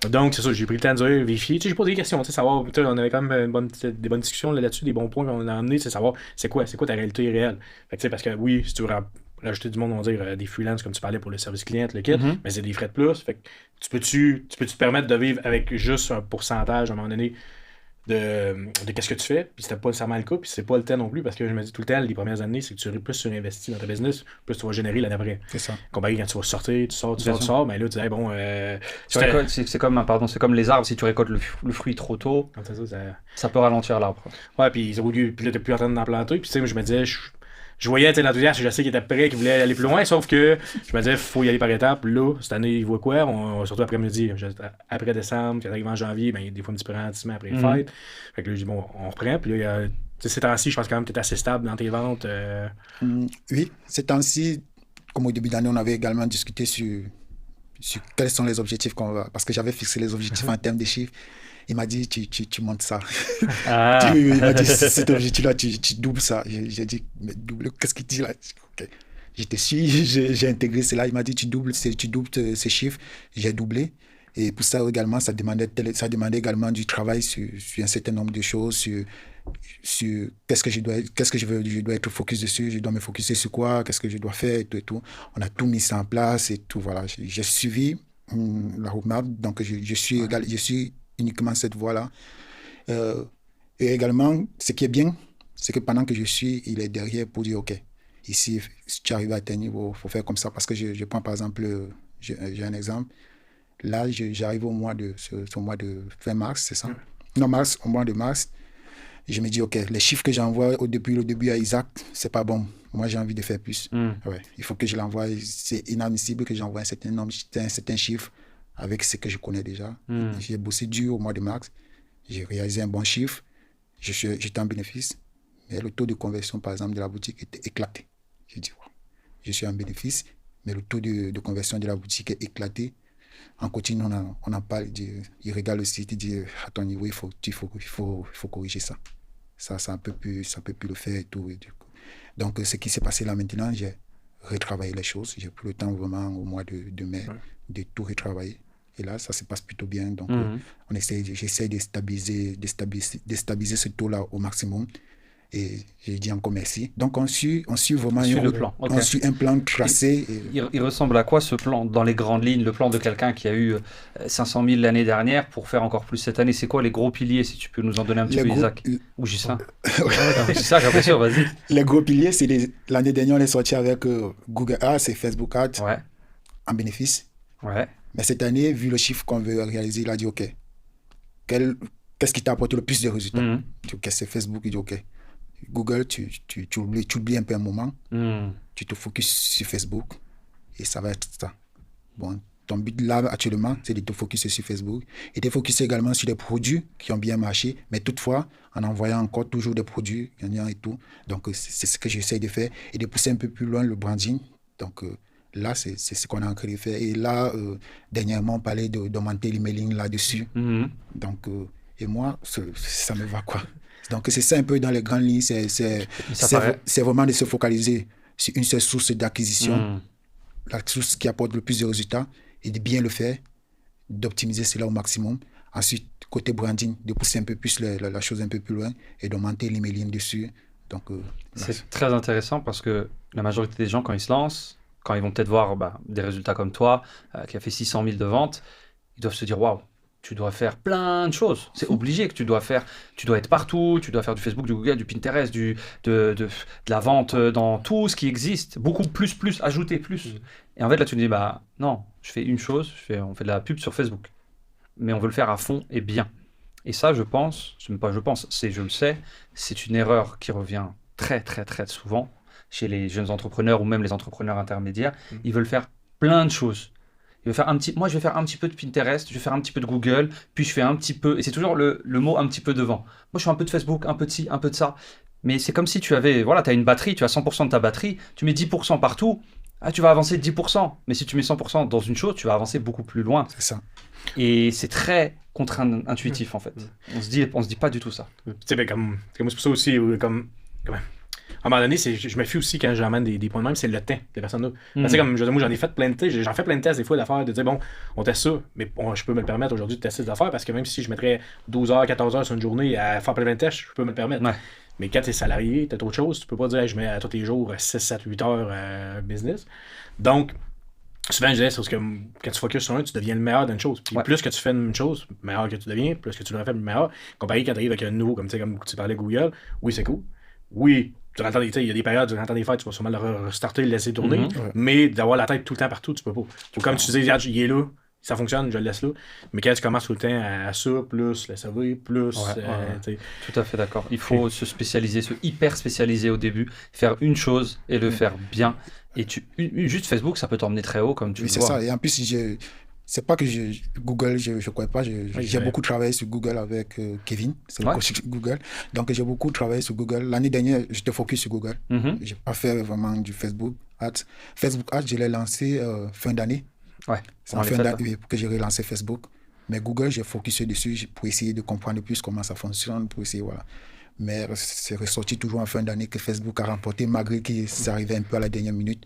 Donc, c'est ça, j'ai pris le temps de dire, vérifier. J'ai posé des questions, savoir, on avait quand même des bonnes discussions là-dessus, des bons points qu'on a amenés, c'est savoir c'est quoi ta réalité réelle. Fait que, parce que oui, si tu veux rajouter du monde, on va dire des freelances, comme tu parlais pour le service client, le kit, mais c'est des frais de plus. Fait que tu peux te permettre de vivre avec juste un pourcentage à un moment donné de qu'est-ce que tu fais, puis c'était pas nécessairement le cas, puis c'est pas le temps non plus, parce que je me dis tout le temps, les premières années, c'est que tu es plus surinvesti dans ta business, plus tu vas générer l'année d'après. C'est ça. Comparé quand tu vas sortir, tu sors, mais là, tu dis, bon... c'est comme les arbres, si tu récoltes le fruit trop tôt, ça peut ralentir l'arbre. Ouais, puis là, t'es plus en train d'en planter, puis tu sais, je me disais, je voyais l'enthousiasme, je sais qu'il était prêt, qu'il voulait aller plus loin, sauf que je me disais, il faut y aller par étapes. Là, cette année, il voit quoi? Surtout après-midi, après décembre, quand arrive en janvier, ben, il y a des fois un petit peu ralentissement après les fêtes. Fait que là, je dis, bon, on reprend. Puis là, ces temps-ci, je pense quand même que tu es assez stable dans tes ventes. Oui, ces temps-ci, comme au début d'année, on avait également discuté sur quels sont les objectifs qu'on va. Parce que j'avais fixé les objectifs en termes de chiffres. Il m'a dit, tu montes ça. Il m'a dit, cet objectif-là, tu doubles ça. J'ai dit, mais double, qu'est-ce qu'il dit là? Okay. J'étais sûr, j'ai intégré cela. Il m'a dit, tu doubles ces chiffres. J'ai doublé. Et pour ça également, ça demandait également du travail sur un certain nombre de choses, sur qu'est-ce que je dois être focus dessus, je dois me focuser sur quoi, qu'est-ce que je dois faire et tout. On a tout mis ça en place et tout. Voilà. J'ai suivi la roadmap, donc je suis uniquement cette voie-là. Et également, ce qui est bien, c'est que pendant que je suis, il est derrière pour dire, OK, ici, si tu arrives à atteindre niveau, il faut faire comme ça. Parce que je prends par exemple, j'ai un exemple. Là, j'arrive au mois de fin mars, c'est ça? Non, au mois de mars. Je me dis, OK, les chiffres que j'envoie le début à Isaac, c'est pas bon. Moi, j'ai envie de faire plus. Ouais, il faut que je l'envoie. C'est inadmissible que j'envoie un certain chiffre avec ce que je connais déjà. J'ai bossé dur au mois de mars. J'ai réalisé un bon chiffre. J'étais en bénéfice. Mais le taux de conversion, par exemple, de la boutique était éclaté. J'ai dit, wow, je suis en bénéfice, mais le taux de conversion de la boutique est éclaté. En coaching, on en parle. Il regarde le site, il dit, à ton niveau, il faut corriger ça. Ça ne peut plus le faire et tout. Et du coup. Donc, ce qui s'est passé là maintenant, j'ai retravaillé les choses. J'ai pris le temps vraiment au mois de mai de tout retravailler. Et là, ça se passe plutôt bien. Donc, j'essaie de stabiliser ce taux-là au maximum. Et j'ai dit encore merci. Donc, on suit vraiment le plan. Okay. On suit un plan tracé. Il ressemble à quoi ce plan dans les grandes lignes, le plan de quelqu'un qui a eu 500 000 l'année dernière pour faire encore plus cette année? C'est quoi les gros piliers, si tu peux nous en donner un petit peu, Isaac? Ou Gislain? Gislain, bien sûr, vas-y. Les gros piliers, c'est l'année dernière, on est sorti avec Google Ads et Facebook Ads en bénéfice. Ouais. Mais cette année, vu le chiffre qu'on veut réaliser, il a dit OK. Qu'est-ce qui t'a apporté le plus de résultats? OK, c'est Facebook, il dit OK. Google, tu oublies un peu un moment, tu te focuses sur Facebook et ça va être ça. Bon, ton but là actuellement, c'est de te focuser sur Facebook et de focuser également sur des produits qui ont bien marché, mais toutefois, en envoyant encore toujours des produits gagnants et tout. Donc, c'est ce que j'essaie de faire et de pousser un peu plus loin le branding. Donc, là, c'est ce qu'on est en train de faire. Et là, dernièrement, on parlait d'augmenter l'emailing là-dessus. Donc, et moi, ça me va quoi. Donc, c'est ça un peu dans les grandes lignes, c'est vraiment de se focaliser sur une seule source d'acquisition, la source qui apporte le plus de résultats, et de bien le faire, d'optimiser cela au maximum. Ensuite, côté branding, de pousser un peu plus la chose un peu plus loin et d'augmenter l'emailing dessus. Donc, c'est très intéressant parce que la majorité des gens, quand ils se lancent, quand ils vont peut-être voir des résultats comme toi, qui a fait 600 000 de ventes, ils doivent se dire « Waouh !» Tu dois faire plein de choses. C'est obligé que tu dois être partout, tu dois faire du Facebook, du Google, du Pinterest, de la vente dans tout ce qui existe. Beaucoup plus, ajouter plus. Et en fait, là, tu te dis, non, je fais une chose, on fait de la pub sur Facebook. Mais on veut le faire à fond et bien. Et ça, je le sais, c'est une erreur qui revient très, très, très souvent chez les jeunes entrepreneurs ou même les entrepreneurs intermédiaires. Ils veulent faire plein de choses. Moi, je vais faire un petit peu de Pinterest, je vais faire un petit peu de Google, puis je fais un petit peu, et c'est toujours le mot un petit peu devant. Moi, je fais un peu de Facebook, un peu de ci, un peu de ça. Mais c'est comme si tu as une batterie, tu as 100% de ta batterie, tu mets 10% partout, tu vas avancer 10%. Mais si tu mets 100% dans une chose, tu vas avancer beaucoup plus loin. C'est ça. Et c'est très contre-intuitif, en fait. On se dit pas du tout ça. Tu sais, comme c'est pour ça aussi, à un moment donné, je me fie aussi quand j'emmène des points de même, c'est le temps des personnes-là. Moi, j'en ai fait plein de tests. J'en fais plein de tests des fois d'affaires, de dire, bon, on teste ça, mais je peux me le permettre aujourd'hui de tester des affaires parce que même si je mettrais 12 heures, 14 heures sur une journée à faire plein de tests, je peux me le permettre. Ouais. Mais quand tu es salarié, tu as autre chose. Tu peux pas dire, je mets à tous les jours 6, 7, 8 heures business. Donc, souvent, je disais, c'est parce que quand tu focuses sur un, tu deviens le meilleur d'une chose. Puis plus que tu fais une chose, meilleur que tu deviens, plus que tu le fais, meilleur. Comparé quand tu arrives avec un nouveau, comme tu parlais Google, oui, c'est cool. Oui, il y a des périodes durant le temps des fêtes, tu vas sûrement le restarter, le laisser tourner, mais d'avoir la tête tout le temps partout, tu peux pas. Ou comme tu disais, il est là, ça fonctionne, je le laisse là. Mais quand tu commences tout le temps à ça, plus le servir, plus. Tout à fait d'accord. Il faut se spécialiser, se hyper spécialiser au début, faire une chose et le faire bien. Et juste Facebook, ça peut t'emmener très haut, comme tu le vois. C'est ça. Et en plus, c'est pas que Google, je ne crois pas. J'ai beaucoup travaillé sur Google avec Kevin, c'est le coach Google. Donc, j'ai beaucoup travaillé sur Google. L'année dernière, j'étais focus sur Google. Je n'ai pas fait vraiment du Facebook Ads. Facebook Ads, je l'ai lancé fin d'année. C'est en fin d'année que j'ai relancé Facebook. Mais Google, j'ai focusé dessus pour essayer de comprendre plus comment ça fonctionne. Pour essayer, voilà. Mais c'est ressorti toujours en fin d'année que Facebook a remporté, malgré que ça arrivait un peu à la dernière minute.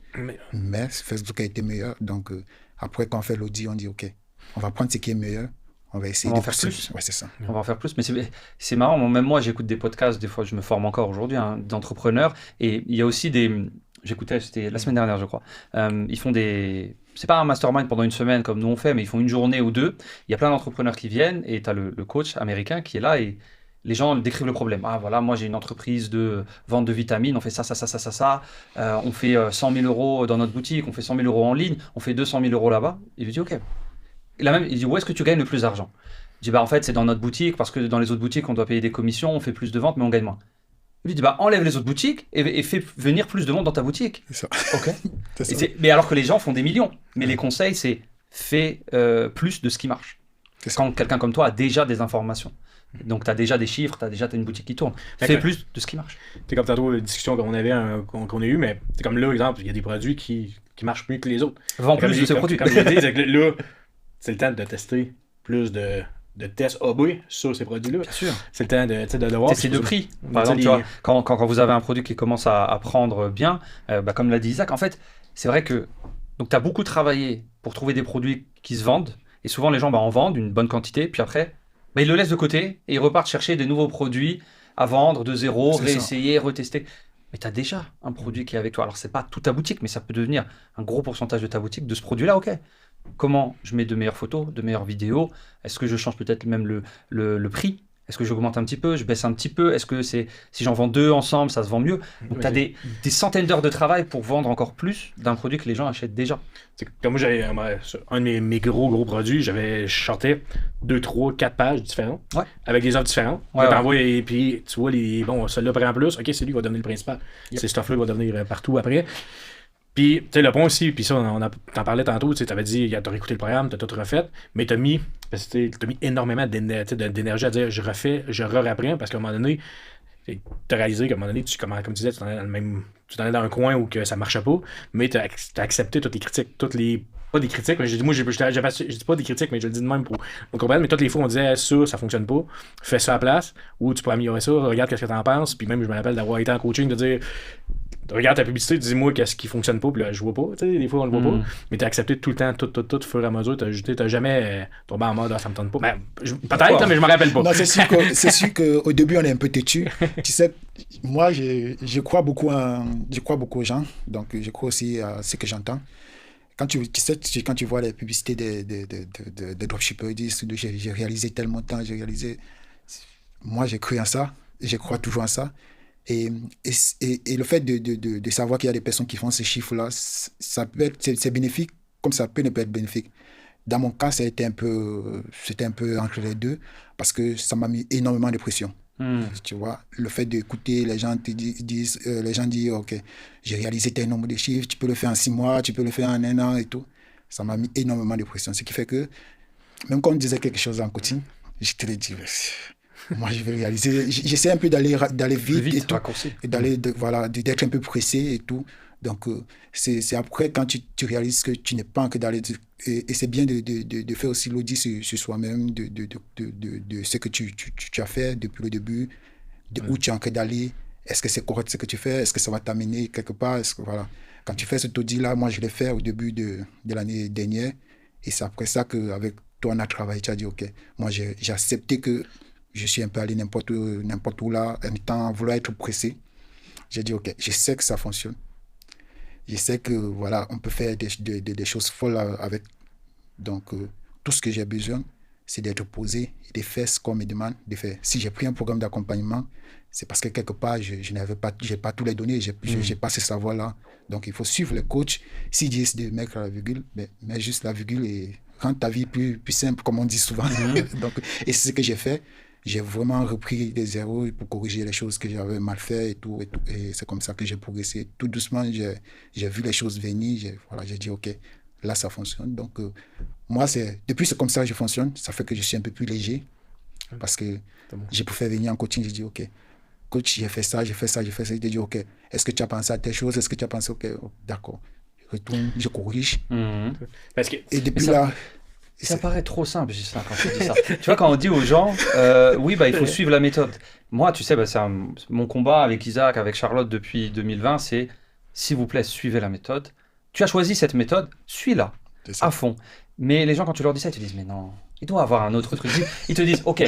Mais Facebook a été meilleur. Donc, après, quand on fait l'audit, on dit OK, on va prendre ce qui est meilleur, on va essayer de faire plus. Ouais, c'est ça. On va en faire plus. Mais c'est marrant, même moi, j'écoute des podcasts, des fois, je me forme encore aujourd'hui, d'entrepreneurs. Et il y a aussi j'écoutais, c'était la semaine dernière, je crois. Ils font c'est pas un mastermind pendant une semaine comme nous on fait, mais ils font une journée ou deux. Il y a plein d'entrepreneurs qui viennent et tu as le coach américain qui est là et les gens décrivent le problème. Voilà, moi j'ai une entreprise de vente de vitamines, on fait ça. On fait 100 000 euros dans notre boutique, on fait 100 000 euros en ligne, on fait 200 000 euros là-bas. Il lui dit OK. Il dit où est-ce que tu gagnes le plus d'argent? Je dis en fait c'est dans notre boutique parce que dans les autres boutiques on doit payer des commissions, on fait plus de ventes mais on gagne moins. Il lui dit enlève les autres boutiques et fais venir plus de monde dans ta boutique. C'est ça. OK. Mais alors que les gens font des millions. Mais les conseils c'est fais plus de ce qui marche. Quand quelqu'un comme toi a déjà des informations. Donc, tu as déjà des chiffres, tu as déjà une boutique qui tourne. Fais plus de ce qui marche. C'est comme tantôt, la discussion qu'on avait, qu'on a eue, mais c'est comme là, exemple, il y a des produits qui marchent mieux que les autres. Vends plus de ces produits. Comme je dis, c'est que là, c'est le temps de tester plus de tests AB sur ces produits-là. Bien sûr. C'est le temps de voir. C'est de prix. Par exemple, tu vois, quand vous avez un produit qui commence à prendre bien, comme l'a dit Isaac, en fait, c'est vrai que tu as beaucoup travaillé pour trouver des produits qui se vendent. Et souvent, les gens en vendent une bonne quantité, puis après, ils le laissent de côté et ils repartent chercher des nouveaux produits à vendre de zéro, C'est ça. réessayer, retester. Mais tu as déjà un produit qui est avec toi. Alors, c'est pas toute ta boutique, mais ça peut devenir un gros pourcentage de ta boutique, de ce produit-là, ok. Comment je mets de meilleures photos, de meilleures vidéos? Est-ce que je change peut-être même le prix? Est-ce que j'augmente un petit peu, je baisse un petit peu? Est-ce que si j'en vends 2 ensemble, ça se vend mieux? Donc, tu as des centaines d'heures de travail pour vendre encore plus d'un produit que les gens achètent déjà. C'est comme moi, j'avais un de mes gros produits, je sortais 2, 3, 4 pages différentes, avec des offres différentes. Ouais, Je t'envoie, et puis tu vois, celui-là prend plus, ok, c'est lui qui va devenir le principal. C'est stuff-là qui va devenir partout après. Puis, tu sais, le point aussi, puis ça, t'en parlais tantôt, tu avais dit, t'as réécouté le programme, t'as tout refait, mais t'as mis énormément d'énergie à dire, je refais, je re-reprends, parce qu'à un moment donné, t'as réalisé qu'à un moment donné, comme tu disais, tu t'en allais dans un coin où que ça marchait pas, mais t'as accepté toutes les critiques, pas des critiques, mais j'ai dit, moi, je dis pas des critiques, mais je le dis de même pour comprendre, mais toutes les fois, on disait, ça fonctionne pas, fais ça à la place, ou tu peux améliorer ça, regarde qu'est-ce que t'en penses, puis même, je me rappelle d'avoir été en coaching, de dire, regarde ta publicité, dis-moi qu'est-ce qui fonctionne pas, puis là, je vois pas, tu sais, des fois, on le voit pas, mais t'as accepté tout le temps, tout, au fur et à mesure, t'as jamais tombé en mode, ça me tente pas. Ben, peut-être, mais je me rappelle pas. Non, c'est sûr qu'au début, on est un peu têtu. Tu sais, moi, je crois beaucoup aux gens, donc je crois aussi à ce que j'entends. Quand tu vois les publicités des dropshippers, ils disent, j'ai réalisé tel montant, moi, j'ai cru en ça, je crois toujours en ça. Et le fait de savoir qu'il y a des personnes qui font ces chiffres-là, ça peut être, c'est bénéfique, comme ça peut ne pas être bénéfique. Dans mon cas, c'était un peu entre les deux, parce que ça m'a mis énormément de pression. Tu vois, le fait d'écouter les gens disent, ok, j'ai réalisé tel nombre de chiffres, tu peux le faire en 6 mois, tu peux le faire en 1 an et tout. Ça m'a mis énormément de pression. Ce qui fait que, même quand on disait quelque chose en coaching, je te le dis, moi je vais réaliser. J'essaie un peu d'aller vite et tout, et d'être un peu pressé et tout. Donc, c'est après quand tu réalises que tu n'es pas encore d'aller. Et c'est bien de faire aussi l'audit sur soi-même, de ce que tu as fait depuis le début, où tu es encore d'aller. Est-ce que c'est correct ce que tu fais? Est-ce que ça va t'amener quelque part? Voilà. Quand tu fais cet audit-là, moi je l'ai fait au début de l'année dernière. Et c'est après ça qu'avec toi, on a travaillé. Tu as dit, OK, moi j'ai accepté que je suis un peu allé n'importe où là, en étant vouloir être pressé. J'ai dit, OK, je sais que ça fonctionne. Je sais que, voilà, on peut faire des choses folles avec. Donc, tout ce que j'ai besoin, c'est d'être posé et de faire ce qu'on me demande de faire. Si j'ai pris un programme d'accompagnement, c'est parce que quelque part, je n'ai pas tous les données, j'ai pas ce savoir-là. Donc, il faut suivre les coachs. S'ils disent de mettre la virgule, mets juste la virgule et rendre ta vie plus simple, comme on dit souvent. Donc, et c'est ce que j'ai fait. J'ai vraiment repris des zéros pour corriger les choses que j'avais mal fait et tout. Et c'est comme ça que j'ai progressé. Tout doucement, j'ai vu les choses venir. J'ai dit, OK, là, ça fonctionne. Donc, moi, depuis c'est comme ça que je fonctionne. Ça fait que je suis un peu plus léger. Parce que j'ai pu faire venir en coaching. J'ai dit, OK, coach, j'ai fait ça. J'ai dit, OK, est-ce que tu as pensé à telle chose? Est-ce que tu as pensé, OK, d'accord. Je retourne, je corrige. Et depuis là... Ça paraît trop simple, Ghislain, quand tu dis ça. Tu vois, quand on dit aux gens, oui, il faut suivre la méthode. Moi, tu sais, c'est mon combat avec Isaac, avec Charlotte depuis 2020, c'est, s'il vous plaît, suivez la méthode. Tu as choisi cette méthode, suis-la, à fond. Mais les gens, quand tu leur dis ça, ils te disent, mais non, il doit avoir un autre truc. Ils te disent, OK,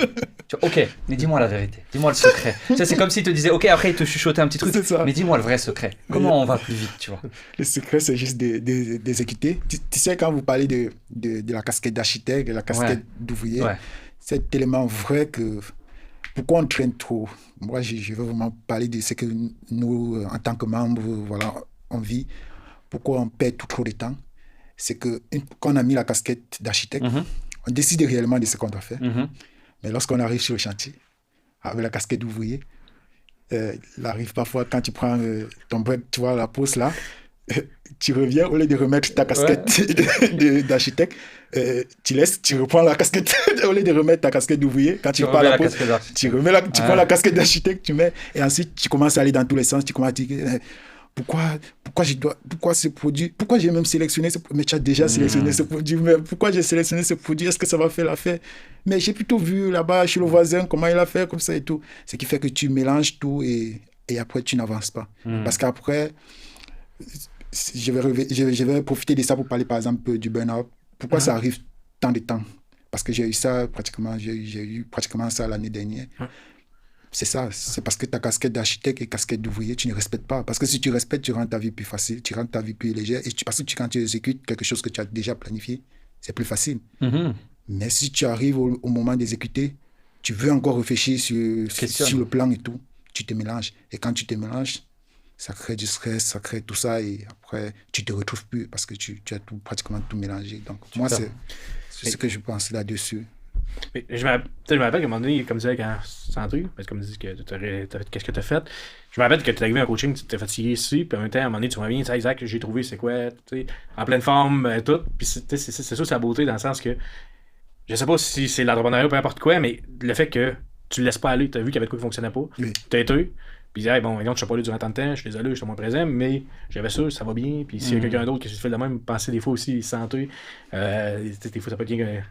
mais dis-moi la vérité, dis-moi le secret. Tu sais, c'est comme s'ils te disaient, OK, après ils te chuchotaient un petit truc, mais dis-moi le vrai secret. Comment on va plus vite, tu vois? Le secret, c'est juste d'exécuter. Tu sais, quand vous parlez de la casquette d'architecte, de la casquette d'ouvrier, c'est tellement vrai que pourquoi on traîne trop? Moi, je veux vraiment parler de ce que nous, en tant que membres, voilà, on vit. Pourquoi on perd trop de temps? C'est que quand on a mis la casquette d'architecte, on décide réellement de ce qu'on doit faire. Mais lorsqu'on arrive sur le chantier, avec la casquette d'ouvrier, il arrive parfois quand tu prends ton break, tu vois, la pause là, tu reviens, au lieu de remettre ta casquette d'architecte, tu reprends la casquette, au lieu de remettre ta casquette d'ouvrier, quand tu pars la pause, tu prends la casquette d'architecte, tu mets, et ensuite tu commences à aller dans tous les sens, tu commences à dire... Pourquoi ce produit, pourquoi j'ai même sélectionné ce produit, mais tu as déjà sélectionné ce produit, mais pourquoi j'ai sélectionné ce produit, est-ce que ça va faire l'affaire? Mais j'ai plutôt vu là-bas chez le voisin comment il a fait, comme ça et tout. Ce qui fait que tu mélanges tout et après tu n'avances pas. Parce qu'après, je vais profiter de ça pour parler par exemple du burn-out. Pourquoi ça arrive tant de temps? Parce que j'ai eu pratiquement ça l'année dernière. C'est ça, c'est parce que ta casquette d'architecte et casquette d'ouvrier, tu ne respectes pas. Parce que si tu respectes, tu rends ta vie plus facile, tu rends ta vie plus légère. Et parce que quand tu exécutes quelque chose que tu as déjà planifié, c'est plus facile. Mais si tu arrives au moment d'exécuter, tu veux encore réfléchir sur le plan et tout, tu te mélanges. Et quand tu te mélanges, ça crée du stress, ça crée tout ça. Et après, tu ne te retrouves plus parce que tu as pratiquement tout mélangé. Donc, moi, c'est ce que je pense là-dessus. Mais je me rappelle qu'à un moment donné, comme tu disais, quand Santé, parce que comme tu dis que qu'est-ce que tu as fait, je me rappelle que tu es arrivé en coaching, tu t'es fatigué ici, puis en même temps, à un moment donné, tu m'as dit, Isaac, j'ai trouvé c'est quoi, en pleine forme, tout. Puis c'est sûr, c'est la beauté dans le sens que, je sais pas si c'est l'entrepreneuriat ou peu importe quoi, mais le fait que tu le laisses pas aller, tu as vu qu'il y avait de quoi qui fonctionnait pas, tu as été. Puis il disait, bon, je suis pas là durant tant de temps, je suis désolé, je suis moins présent, mais j'avais ça va bien. Puis s'il y a quelqu'un d'autre qui se fait de même, penser des fois aussi, santé, des fois ça peut être bien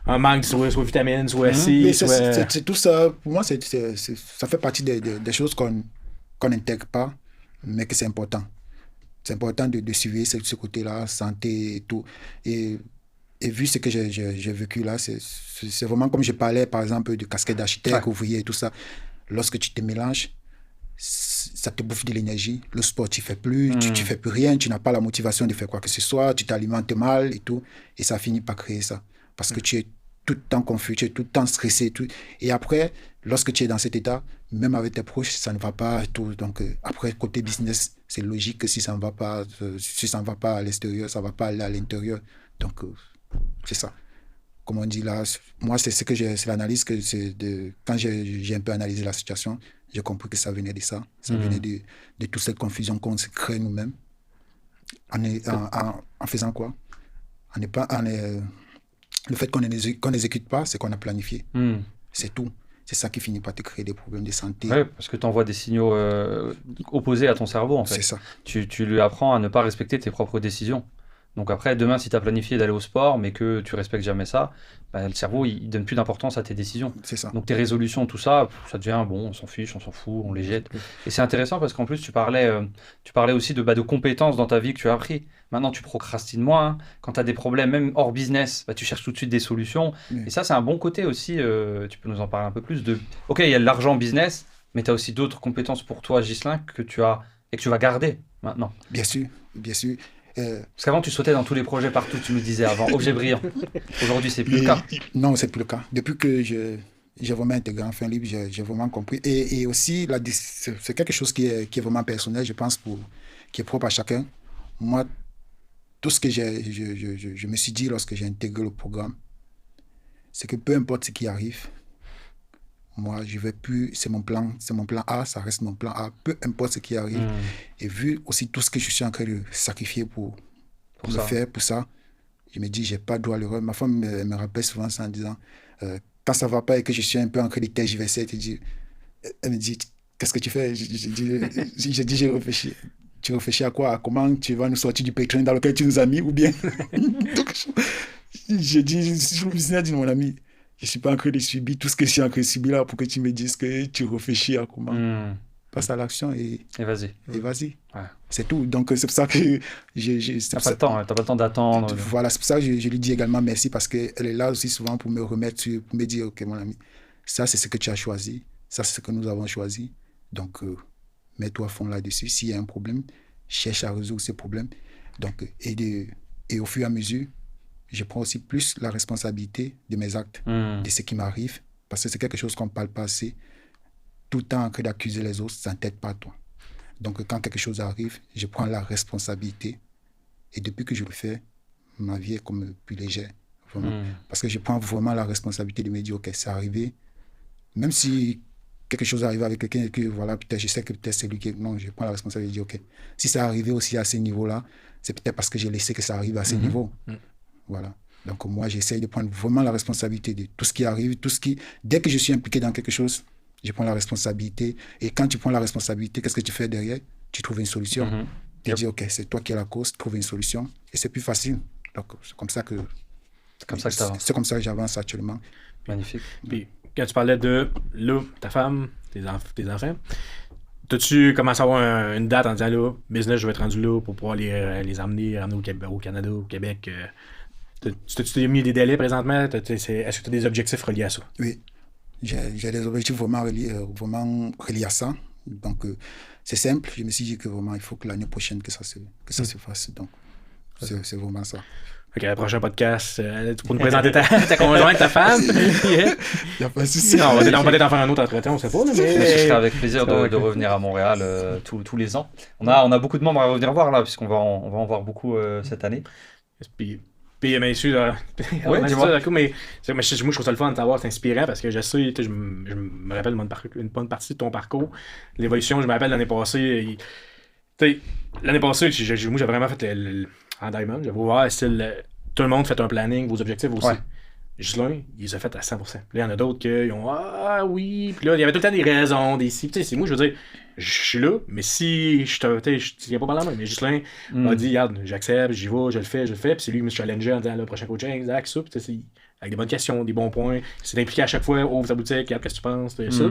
un manque, soit vitamines, soit si. C'est tout ça, pour moi, ça fait partie des choses qu'on n'intègre pas, mais que c'est important. C'est important de suivre ce côté-là, santé et tout. Et vu ce que j'ai vécu là, c'est vraiment comme je parlais, par exemple, de casquette d'architecte, ouvrier et tout ça. Lorsque tu te mélanges, ça te bouffe de l'énergie. Le sport, tu ne fais plus, tu fais plus rien, tu n'as pas la motivation de faire quoi que ce soit, tu t'alimentes mal et tout. Et ça finit par créer ça. Parce que tu es tout le temps confus, tu es tout le temps stressé. Tout. Et après, lorsque tu es dans cet état, même avec tes proches, ça ne va pas. Tout. Donc, après, côté business, c'est logique que si ça ne va pas, à l'extérieur, ça ne va pas aller à l'intérieur. Donc, c'est ça. Comme on dit là, moi, c'est l'analyse que quand j'ai un peu analysé la situation, j'ai compris que ça venait de ça. Ça venait de toute cette confusion qu'on se crée nous-mêmes. En faisant quoi? Le fait qu'on n'exécute pas, c'est qu'on a planifié. C'est tout. C'est ça qui finit par te créer des problèmes de santé. Oui, parce que tu envoies des signaux opposés à ton cerveau, en fait. C'est ça. Tu lui apprends à ne pas respecter tes propres décisions. Donc après, demain, si tu as planifié d'aller au sport, mais que tu respectes jamais ça, le cerveau, il donne plus d'importance à tes décisions. C'est ça. Donc tes résolutions, tout ça, ça devient, bon, on s'en fiche, on s'en fout, on les jette. Et c'est intéressant parce qu'en plus, tu parlais aussi de compétences dans ta vie que tu as appris. Maintenant, tu procrastines moins. Quand tu as des problèmes, même hors business, tu cherches tout de suite des solutions. Et ça, c'est un bon côté aussi. Tu peux nous en parler un peu plus de... Ok, il y a l'argent business, mais tu as aussi d'autres compétences pour toi, Ghislain, que tu as et que tu vas garder maintenant. Bien sûr, bien sûr. Parce qu'avant, tu sautais dans tous les projets partout, tu nous disais avant, objet brillant. Aujourd'hui, c'est plus le cas. Non, c'est plus le cas. Depuis que j'ai vraiment intégré Enfin Libre, j'ai vraiment compris. Et aussi, c'est quelque chose qui est vraiment personnel, je pense, qui est propre à chacun. Moi, tout ce que je me suis dit lorsque j'ai intégré le programme, c'est que peu importe ce qui arrive, moi, je vais plus, c'est mon plan A, ça reste mon plan A, peu importe ce qui arrive. Et vu aussi tout ce que je suis en train de sacrifier pour le faire, pour ça, je me dis, j'ai pas droit à l'erreur. Ma femme me rappelle souvent ça en disant, quand ça va pas et que je suis un peu en train de tergiverser, elle me dit, qu'est-ce que tu fais? J'ai dit, j'ai réfléchi. Tu réfléchis à quoi? À comment tu vas nous sortir du pétrin dans lequel tu nous as mis ou bien? Donc, j'ai dit, je me suis dit, mon ami, je ne suis pas en train de subir tout ce que je suis en train de subir là pour que tu me dises que tu réfléchis à comment. Passe à l'action et vas-y. Ouais. C'est tout. Donc, c'est pour ça que t'as pas le temps d'attendre. Voilà, c'est pour ça que je lui dis également merci parce qu'elle est là aussi souvent pour me remettre, pour me dire, ok, mon ami, ça, c'est ce que tu as choisi. Ça, c'est ce que nous avons choisi. Donc, mets-toi à fond là-dessus. S'il y a un problème, cherche à résoudre ces problèmes. Donc, et au fur et à mesure, je prends aussi plus la responsabilité de mes actes, de ce qui m'arrive, parce que c'est quelque chose qu'on ne parle pas assez. Tout le temps en train d'accuser les autres, ça ne t'aide pas toi. Donc, quand quelque chose arrive, je prends la responsabilité. Et depuis que je le fais, ma vie est comme plus légère. Vraiment. Parce que je prends vraiment la responsabilité de me dire, ok, c'est arrivé. Même si quelque chose arrive avec quelqu'un et que, voilà, peut-être je sais que peut-être c'est lui qui... Non, je prends la responsabilité de dire, ok, si ça arrivé aussi à ce niveau-là, c'est peut-être parce que j'ai laissé que ça arrive à ce niveau. Voilà. Donc, moi, j'essaye de prendre vraiment la responsabilité de tout ce qui arrive, dès que je suis impliqué dans quelque chose, je prends la responsabilité. Et quand tu prends la responsabilité, qu'est-ce que tu fais derrière? Tu trouves une solution. Tu dis, ok, c'est toi qui es la cause, trouve une solution. Et c'est plus facile. Donc, c'est comme ça que j'avance actuellement. Magnifique. Puis, quand tu parlais de là, ta femme, tes enfants, t'as-tu commencé à avoir une date en disant là, business, je vais être rendu là pour pouvoir les emmener au Canada, au Québec? Tu t'es mis des délais présentement? Est-ce que tu as des objectifs reliés à ça? Oui. J'ai des objectifs vraiment reliés à ça. Donc, c'est simple. Je me suis dit que vraiment, il faut que l'année prochaine, que ça se fasse. Donc, c'est vraiment ça. Ok, le prochain podcast, pour nous présenter ta conjointe, ta femme. Il n'y a pas de souci. On va peut-être en faire un autre entretien, on sait pas. Là, Mais mais... ce serait avec plaisir de revenir à Montréal tous les ans. On a beaucoup de membres à revenir voir là, puisqu'on va en voir beaucoup cette année. Puis bien sûr, Ouais, dis-moi. mais moi je trouve ça le fun de savoir, c'est inspirant parce que je sais, je me rappelle une bonne partie de ton parcours, l'évolution. Je me rappelle l'année passée, l'année passée, moi j'ai vraiment fait en Diamond, j'avais voir style, tout le monde fait un planning, vos objectifs aussi. Ouais. Gislain, il les a fait à 100%. Puis là, il y en a d'autres qui ont ah oui, puis là, il y avait tout le temps des raisons, des si. Tu sais, c'est moi, je veux dire, je suis là, mais si je il n'y a pas mal la main. Mais Gislain m'a dit, regarde, j'accepte, j'y vais, je le fais. Puis c'est lui qui me challengeait en disant, le prochain coaching, exact, ça. Puis tu sais, avec des bonnes questions, des bons points. C'est impliqué à chaque fois, ouvre ta boutique, regarde, qu'est-ce que tu penses, ça.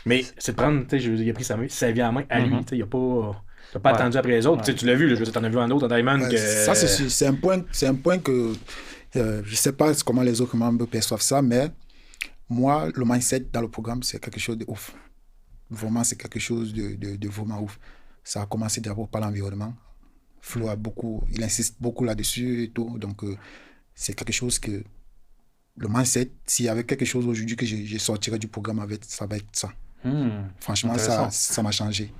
Mais c'est de prendre, tu sais, il a pris sa vie en main à lui, tu sais, il a pas attendu après les autres. Tu l'as vu, là, je veux dire, t'en as vu un autre en Diamond. Ça, c'est un point que. Je ne sais pas comment les autres membres perçoivent ça, mais moi, le mindset dans le programme, c'est quelque chose de ouf. Vraiment, c'est quelque chose de vraiment ouf. Ça a commencé d'abord par l'environnement. Flo il insiste beaucoup là-dessus et tout. Donc, c'est quelque chose que le mindset, s'il y avait quelque chose aujourd'hui que je sortirais du programme avec, ça va être ça. Franchement, ça m'a changé.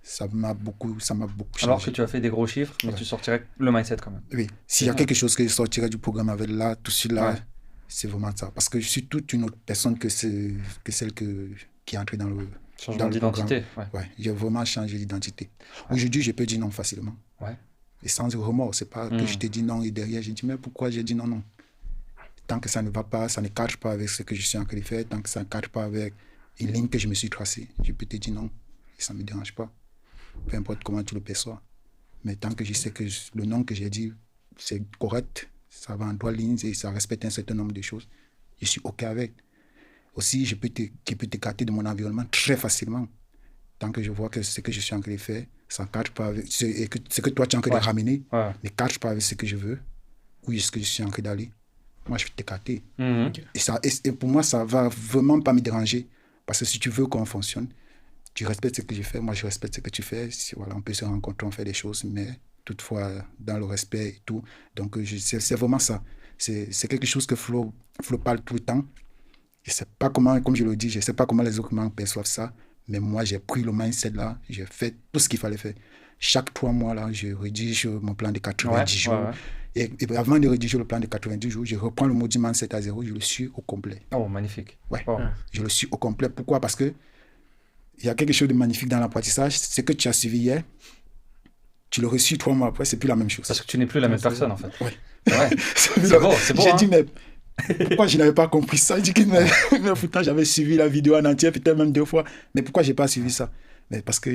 Ça m'a beaucoup changé. Alors que tu as fait des gros chiffres, mais tu sortirais le mindset quand même. Oui, s'il y a quelque chose que je sortirais du programme avec là, tout cela, c'est vraiment ça. Parce que je suis toute une autre personne que celle qui est entrée dans le changement d'identité. Ouais, j'ai vraiment changé d'identité. Aujourd'hui, je peux dire non facilement. Ouais. Et sans remords. C'est pas que je te dis non et derrière, je dis mais pourquoi j'ai dit non. Tant que ça ne va pas, ça ne cadre pas avec ce que je suis en train de faire, tant que ça ne cadre pas avec une ligne que je me suis tracée, je peux te dire non. Et ça ne me dérange pas. Peu importe comment tu le perçois. Mais tant que je sais que le nom que j'ai dit, c'est correct, ça va en droit ligne et ça respecte un certain nombre de choses, je suis OK avec. Aussi, je peux t'écarter de mon environnement très facilement. Tant que je vois que ce que je suis en train de faire, ça ne cadre pas avec ce que toi tu es en train de ramener, ne cadre pas avec ce que je veux, ou ce que je suis en train d'aller. Moi, je vais t'écarter. Et pour moi, ça ne va vraiment pas me déranger. Parce que si tu veux qu'on fonctionne, tu respectes ce que je fais, moi je respecte ce que tu fais. Voilà, on peut se rencontrer, on fait des choses, mais toutefois dans le respect et tout. Donc c'est vraiment ça. C'est quelque chose que Flo parle tout le temps. Je ne sais pas comment, comme je le dis, je ne sais pas comment les autres membres perçoivent ça, mais moi j'ai pris le mindset là, j'ai fait tout ce qu'il fallait faire. Chaque 3 mois là, je rédige mon plan de 90 jours. Et avant de rédiger le plan de 90 jours, je reprends le module mindset à 0, je le suis au complet. Oh, magnifique. Ouais, je le suis au complet. Pourquoi? Parce que il y a quelque chose de magnifique dans l'apprentissage. Ce que tu as suivi hier, tu le reçus 3 mois après, c'est plus la même chose. Parce que tu n'es plus la même personne, en fait. Ouais. C'est beau. J'ai dit, mais pourquoi je n'avais pas compris ça? J'ai dit, mais pourtant, j'avais suivi la vidéo en entier, peut-être même 2 fois. Mais pourquoi je n'ai pas suivi ça? Mais parce que,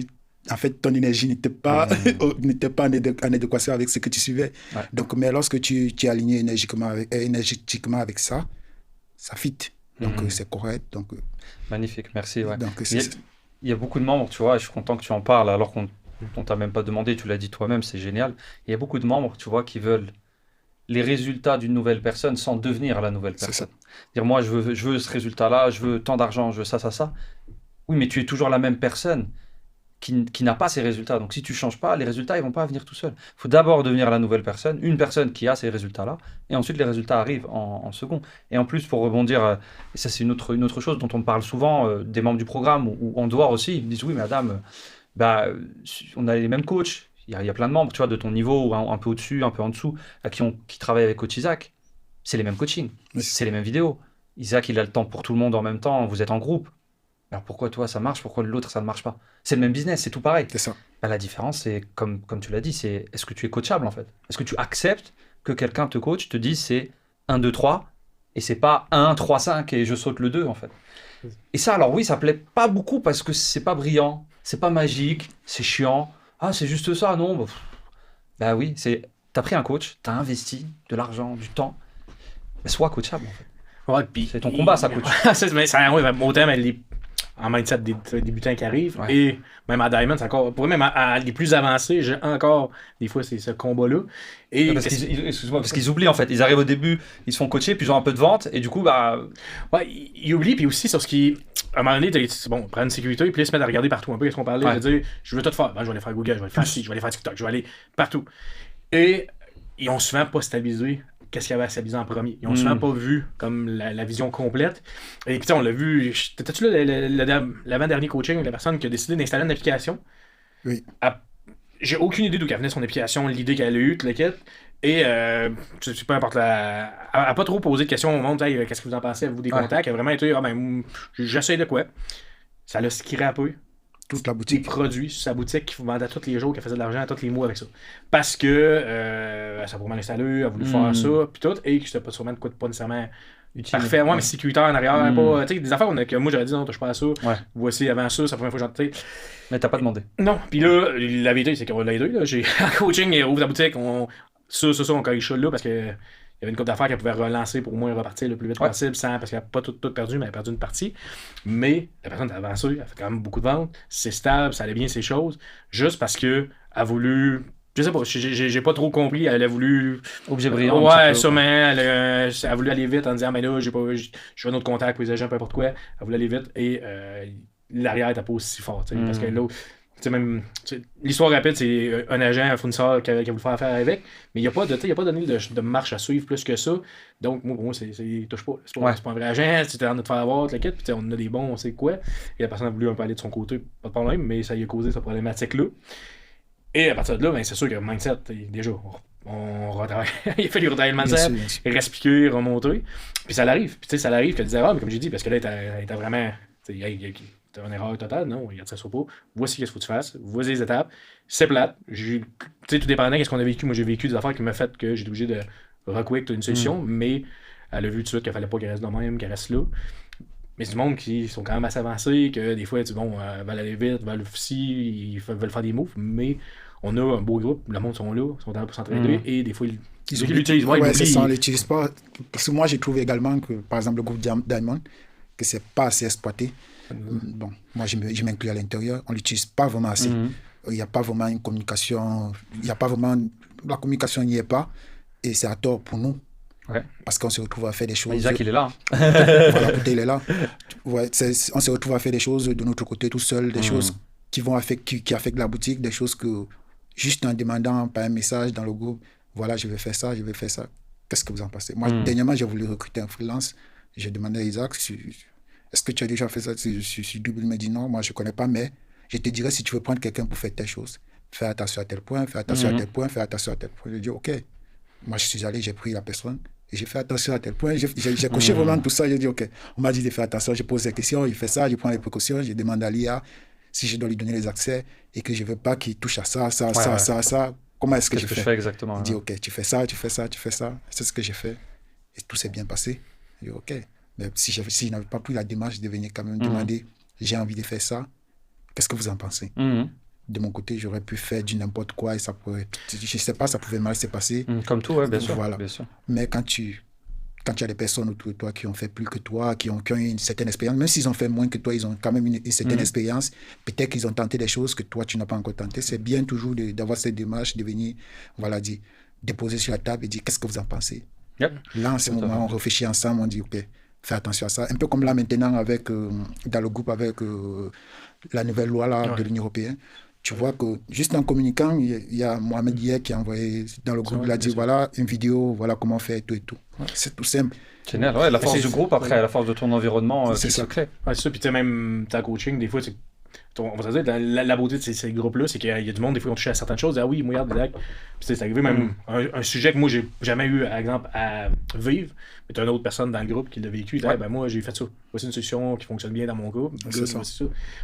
en fait, ton énergie n'était pas en adéquation avec ce que tu suivais. Ouais. Donc, mais lorsque tu es aligné énergétiquement avec ça, ça fit. Donc, c'est correct. Donc, magnifique, merci. Ouais. Donc, il y a beaucoup de membres, tu vois, et je suis content que tu en parles alors qu'on t'a même pas demandé, tu l'as dit toi-même, c'est génial. Il y a beaucoup de membres, tu vois, qui veulent les résultats d'une nouvelle personne sans devenir la nouvelle personne. Dire, moi, je veux ce résultat-là, je veux tant d'argent, je veux ça. Oui, mais tu es toujours la même personne qui n'a pas ces résultats. Donc, si tu ne changes pas, les résultats, ils ne vont pas venir tout seuls. Il faut d'abord devenir la nouvelle personne, une personne qui a ces résultats-là, et ensuite, les résultats arrivent en second. Et en plus, pour rebondir, et ça, c'est une autre chose dont on me parle souvent, des membres du programme, ou en dehors aussi, ils me disent, oui, madame, on a les mêmes coachs. Il y a plein de membres, tu vois, de ton niveau, un peu au-dessus, un peu en dessous, qui travaillent avec coach Isaac. C'est les mêmes coachings, c'est les mêmes vidéos. Isaac, il a le temps pour tout le monde en même temps, vous êtes en groupe. Alors pourquoi toi ça marche, pourquoi l'autre ça ne marche pas? C'est le même business, c'est tout pareil. C'est ça. La différence, c'est comme tu l'as dit, c'est est-ce que tu es coachable en fait? Est-ce que tu acceptes que quelqu'un te coach, te dise c'est 1, 2, 3 et c'est pas 1, 3, 5 et je saute le 2 en fait. Et ça, alors oui, ça plaît pas beaucoup parce que c'est pas brillant, c'est pas magique, c'est chiant. Ah, c'est juste ça, non? Bah oui, t'as pris un coach, t'as investi de l'argent, du temps, sois coachable en fait. Ouais, puis c'est ton combat, ça coach. Mon thème, elle est en mindset des débutants qui arrivent. Ouais. Et même à Diamond, c'est encore. Pour même à les plus avancés, j'ai encore des fois c'est ce combat-là. Et Excuse-moi, parce qu'ils oublient en fait. Ils arrivent au début, ils se font coacher, puis ils ont un peu de vente, et du coup, bah. ouais, ils oublient, puis aussi sur ce qui. À un moment donné, bon, prendre une sécurité, puis là, ils se mettent à regarder partout un peu. Qu'est-ce qu'on parlait? Ouais. De dire, je veux tout faire. Ben, je vais aller faire Google, je vais aller faire ci, je vais aller faire TikTok, je vais aller partout. Et ils ont souvent pas stabilisé qu'est-ce qu'il y avait à stabiliser en premier. Ils ont souvent pas vu comme la vision complète. Et puis on l'a vu, t'étais-tu là l'avant-dernier coaching, la personne qui a décidé d'installer une application? Oui. J'ai aucune idée d'où venait son application, l'idée qu'elle a eue, toute la quête. Et peu importe, elle a pas trop posé de questions au monde, hey, qu'est-ce que vous en pensez, avez-vous des contacts? Elle a vraiment été, j'essaie de quoi? Ça l'a scrappé. Toute la Des boutique. produits sur sa boutique qui vendait à tous les jours, qui faisait de l'argent à tous les mois avec ça. Parce que ça a vraiment installé, elle a voulu faire ça, puis tout, et que c'était pas sûrement de quoi de pas nécessairement Utile. parfait. Ouais, mais sécuritaire en arrière, pas. Tu sais, des affaires que moi j'avais dit, non, touche pas à ça. Ouais. Voici avant ça, c'est la première fois que j'en étais. Mais t'as pas demandé. Non, puis là, la vérité, c'est qu'on l'a aidé. Là. J'ai en coaching, il ouvre la boutique, on corrige ça là parce que. Il y avait une couple d'affaires qu'elle pouvait relancer pour au moins repartir le plus vite possible parce qu'elle n'a pas tout perdu, mais elle a perdu une partie. Mais la personne a avancé, elle fait quand même beaucoup de ventes, c'est stable, ça allait bien ses choses, juste parce qu'elle a voulu. Je sais pas, j'ai pas trop compris, elle a voulu. Objet brillant. Ouais, sûrement, elle a voulu aller vite en disant, mais là, je veux un autre contact pour les agents, peu importe quoi. Elle voulait aller vite et l'arrière n'était pas aussi fort, parce que là. L'histoire rapide, c'est un agent, un fournisseur qui a voulu faire affaire avec, mais il n'y a pas donné de marche à suivre plus que ça. Donc, moi, touche pas. C'est pas un vrai agent, c'était en train de faire avoir la quête, puis on a des bons, on sait quoi. Et la personne a voulu un peu aller de son côté, pas de problème, mais ça lui a causé cette problématique-là. Et à partir de là, c'est sûr que le mindset, déjà, on retravaille. Il fait retravailler le mindset, respiquer, remonter. Puis ça l'arrive. Puis ça l'arrive qu'elle disait, mais comme j'ai dit, parce que là, elle était vraiment. T'as une erreur totale, non, regarde ça sur pas. Voici ce qu'il faut que tu fasses, voici les étapes. C'est plate. Tout dépendant de ce qu'on a vécu. Moi, j'ai vécu des affaires qui m'ont fait que j'étais obligé de requick une solution, mais elle a vu tout de suite qu'il fallait pas qu'elle reste de même, qu'elle reste là. Mais c'est du monde qui sont quand même assez avancés, que des fois, veulent aller vite, veulent veulent faire des moves, mais on a un beau groupe, le monde sont là, sont là pour s'entraider, et des fois, ils l'utilisent. Ouais, c'est ça, on l'utilise pas. Parce que moi, j'ai trouvé également que, par exemple, le groupe Diamond, que c'est pas assez exploité. Bon, moi je m'inclus à l'intérieur, on l'utilise pas vraiment assez. Il n'y a pas vraiment une communication, la communication n'y est pas, et c'est à tort pour nous. Ouais. Parce qu'on se retrouve à faire des choses. Isaac, il est là. Voilà, il est là. Ouais, on se retrouve à faire des choses de notre côté tout seul, des choses qui affectent la boutique, des choses que juste en demandant par un message dans le groupe, voilà, je vais faire ça. Qu'est-ce que vous en pensez? Moi, dernièrement, j'ai voulu recruter un freelance. J'ai demandé à Isaac, est-ce que tu as déjà fait ça? Si double me dit non, moi je ne connais pas, mais je te dirais si tu veux prendre quelqu'un pour faire telle chose, fais attention à tel point, fais attention à tel point, fais attention à tel point. Je dis ok. Moi je suis allé, j'ai pris la personne et j'ai fait attention à tel point. J'ai coché vraiment tout ça. J'ai dit ok. On m'a dit de faire attention, je pose des questions, il fait ça, je prends les précautions, je demande à l'IA si je dois lui donner les accès et que je ne veux pas qu'il touche à ça. Comment est-ce que je fais exactement? Il dit ok, tu fais ça. C'est ce que j'ai fait et tout s'est bien passé. Je dis ok. Mais si je n'avais pas pris la démarche de venir quand même demander, j'ai envie de faire ça, qu'est-ce que vous en pensez? De mon côté, j'aurais pu faire du n'importe quoi et ça pourrait, je ne sais pas, ça pouvait mal se passer. Comme tout, ouais, bien sûr. Voilà. Bien sûr. Mais quand tu as des personnes autour de toi qui ont fait plus que toi, qui ont une certaine expérience, même s'ils ont fait moins que toi, ils ont quand même une certaine expérience, peut-être qu'ils ont tenté des choses que toi, tu n'as pas encore tenté. C'est bien toujours d'avoir cette démarche, de venir, déposer sur la table et dire qu'est-ce que vous en pensez? Yep. Là, en ce moment, on réfléchit ensemble, on dit ok. Fais attention à ça. Un peu comme là maintenant dans le groupe avec la nouvelle loi de l'Union européenne. Tu vois que juste en communiquant, il y a Mohamed hier qui a envoyé dans le groupe, il a dit voilà une vidéo, voilà comment faire tout et tout. Ouais. C'est tout simple. Génial, ouais, la force du groupe après, la force de ton environnement, c'est ça. clé. Ouais, c'est ça, puis tu sais, même ta coaching, des fois, on va se dire, la beauté de ces groupes-là, c'est qu'il y a du monde, des fois, qui ont touché à certaines choses. Ah oui, moi, regarde, puis c'est arrivé même un sujet que moi, j'ai jamais eu, par exemple, à vivre, mais tu as une autre personne dans le groupe qui l'a vécu. Ben moi, j'ai fait ça. Voici une solution qui fonctionne bien dans mon groupe. C'est ça.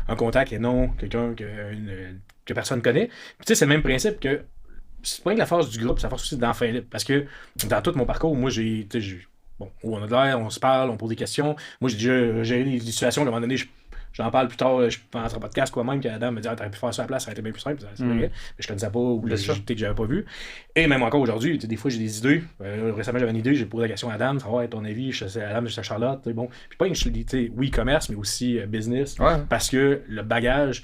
Un contact et non quelqu'un que personne connaît. Puis tu sais, c'est le même principe que c'est pas que la force du groupe, c'est la force aussi de l'enfant libre. Parce que dans tout mon parcours, moi, on a de l'air, on se parle, on pose des questions. Moi, j'ai déjà géré des situations, à un moment donné, j'en parle plus tard, je pense en podcast quoi même, qu'Adam me dit t'aurais pu faire ça à la place, ça aurait été bien plus simple, c'est vrai, mais je connaissais pas, ou peut-être que j'avais pas vu. Et même encore aujourd'hui, des fois j'ai des idées. Récemment j'avais une idée, j'ai posé la question à Adam, savoir ton avis, je sais Adam, je sais Charlotte, bon. Puis pas je dis oui, commerce, mais aussi business. Parce que le bagage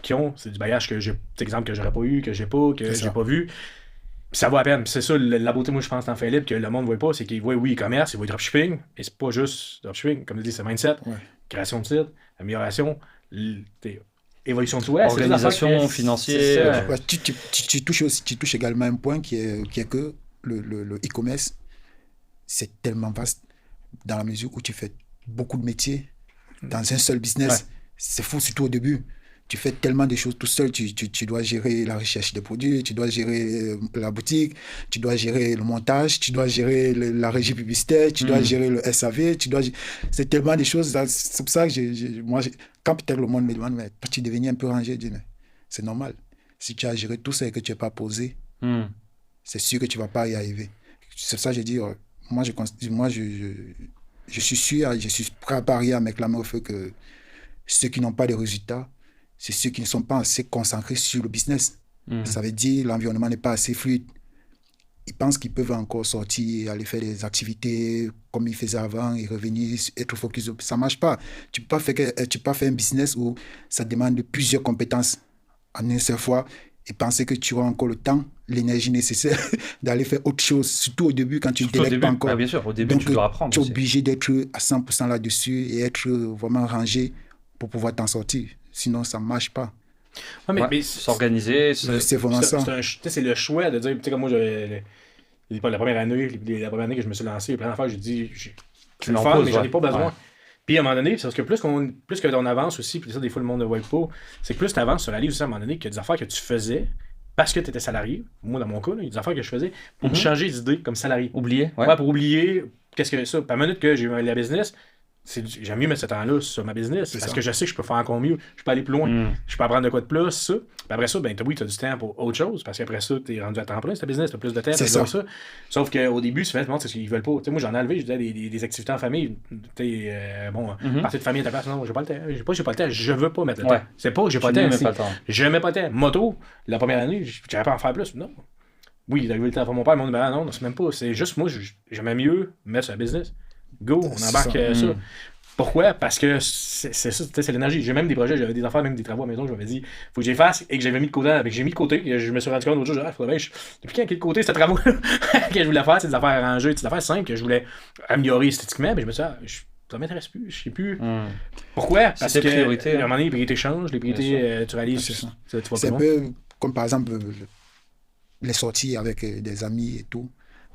qu'ils ont, c'est du bagage que j'ai, exemple que j'aurais pas eu, que j'ai pas vu. Puis ça vaut à peine. Puis c'est ça, la beauté, moi, je pense, dans Philippe, que le monde ne voit pas, c'est qu'il voit, oui, e-commerce, il voit dropshipping, et c'est pas juste dropshipping, comme tu dis, c'est mindset, création de site, amélioration, évolution de soi, organisation financière. Tu touches également un point qui est que le e-commerce, c'est tellement vaste dans la mesure où tu fais beaucoup de métiers dans un seul business. C'est fou, surtout au début. Tu fais tellement de choses tout seul. Tu dois gérer la recherche des produits, tu dois gérer la boutique, tu dois gérer le montage, tu dois gérer la régie publicitaire, tu dois gérer le SAV, c'est tellement de choses. C'est pour ça que moi, quand peut-être le monde me demande, mais tu deviens un peu rangé, je dis, mais c'est normal. Si tu as géré tout ça et que tu n'es pas posé, c'est sûr que tu ne vas pas y arriver. C'est pour ça que je dis, moi, je suis sûr, je suis prêt à parier à m'éclamer au feu que ceux qui n'ont pas de résultats, c'est ceux qui ne sont pas assez concentrés sur le business. Ça veut dire l'environnement n'est pas assez fluide. Ils pensent qu'ils peuvent encore sortir, aller faire des activités comme ils faisaient avant et revenir, être focus. Ça ne marche pas. Tu ne peux pas faire un business où ça demande plusieurs compétences en une seule fois et penser que tu auras encore le temps, l'énergie nécessaire d'aller faire autre chose, surtout au début quand tu ne délègues pas encore. Bien sûr, au début, donc, tu dois apprendre. Tu es obligé d'être à 100% là-dessus et être vraiment rangé pour pouvoir t'en sortir. Sinon, ça ne marche pas. Mais s'organiser, c'est vraiment ça. C'est le choix de dire, tu sais, comme moi, la première année que je me suis lancé, il y a plein d'affaires, j'ai dit, je le fais, mais j'en ai pas besoin. Puis à un moment donné, c'est parce que plus qu'on avance aussi, puis ça, des fois, le monde ne voit pas, c'est que plus tu avances sur la livre aussi, à un moment donné, qu'il y a des affaires que tu faisais parce que tu étais salarié. Moi, dans mon cas, il y a des affaires que je faisais pour changer d'idée comme salarié. Oublier. Pour oublier, qu'est-ce que ça. Puis à la minute que j'ai eu la business, j'aime mieux mettre ce temps-là sur ma business parce que je sais que je peux faire encore mieux, je peux aller plus loin, je peux apprendre de quoi de plus, ça. Puis après ça, tu as du temps pour autre chose parce qu'après ça, tu es rendu à temps plein, c'est ta business, tu as plus de temps, c'est ça. Sauf qu'au début, souvent, le monde, c'est ce qu'ils veulent pas. T'sais, moi, j'en ai enlevé, je disais des activités en famille, partie de famille à ta place, non, j'ai pas le temps, j'ai pas le temps, je veux pas mettre le temps. C'est pas que j'ai pas le temps, je mets pas le temps. Moto, la première année, j'avais pas à en faire plus, non. Oui, il a eu le temps pour mon père, mon dit, non, c'est même pas, c'est juste moi, j'aimais mieux mettre sur la business. Go, on embarque ça. Pourquoi? Parce que c'est ça, c'est l'énergie. J'ai même des projets, j'avais des affaires, même des travaux à la maison, je m'avais dit, faut que j'y fasse et que j'avais mis de côté. J'ai mis de côté, et je me suis rendu compte l'autre jour, depuis quand de côté, ce travaux que je voulais faire, c'est des affaires arrangées, des affaires simples que je voulais améliorer esthétiquement, mais je me suis dit, ça m'intéresse plus, je sais plus. Pourquoi? Parce que priorité, à un moment donné, les priorités changent, les priorités, tu réalises, c'est un peu comme par exemple les sorties avec des amis et tout.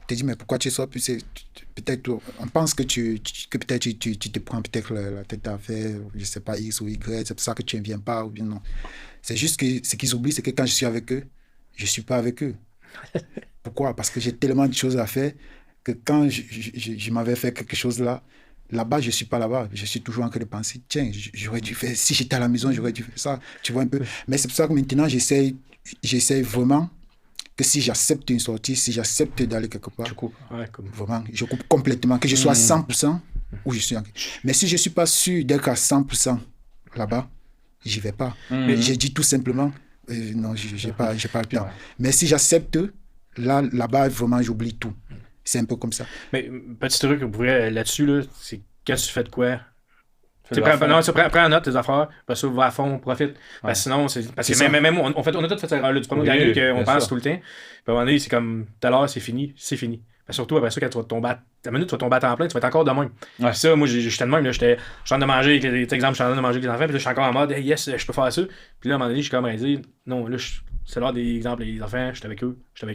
Tu te dis, mais pourquoi tu sors plus? Peut-être, on pense que peut-être tu te prends peut-être la tête à faire, je sais pas, X ou Y, c'est pour ça que tu ne viens pas, ou bien non. C'est juste que ce qu'ils oublient, c'est que quand je suis avec eux, je ne suis pas avec eux. Pourquoi? Parce que j'ai tellement de choses à faire que quand je m'avais fait quelque chose là-bas, je ne suis pas là-bas. Je suis toujours en train de penser, tiens, j'aurais dû faire, si j'étais à la maison, j'aurais dû faire ça. Tu vois un peu. Mais c'est pour ça que maintenant, j'essaie vraiment que si j'accepte une sortie, si j'accepte d'aller quelque part, je coupe. Vraiment, je coupe complètement, que je sois à 100% où je suis. Mais si je ne suis pas sûr d'être à 100% là-bas, j'y vais pas. Mais j'ai dit tout simplement, non, j'ai pas le temps. Mais si j'accepte, là-bas, vraiment, j'oublie tout. C'est un peu comme ça. Mais petit truc que vous pourrez là-dessus, c'est quand tu fais de quoi? Prends en note tes affaires, parce que va à fond, profite. Parce que sinon, parce que même on a tous fait cette erreur-là du premier gagné qu'on pense tout le temps. Puis à un moment donné, c'est comme tout à l'heure, c'est fini. Surtout après ça, quand tu vas tomber à temps plein, tu vas être encore de même. Puis ça, moi, j'étais de même, là, j'étais en train de manger avec les exemples, je suis en train de manger avec les enfants, puis là, je suis encore en mode, hey, yes, je peux faire ça. Puis là, à un moment donné, je suis comme à dire, non, là, c'est l'heure des exemples, les enfants, je suis avec eux. Puis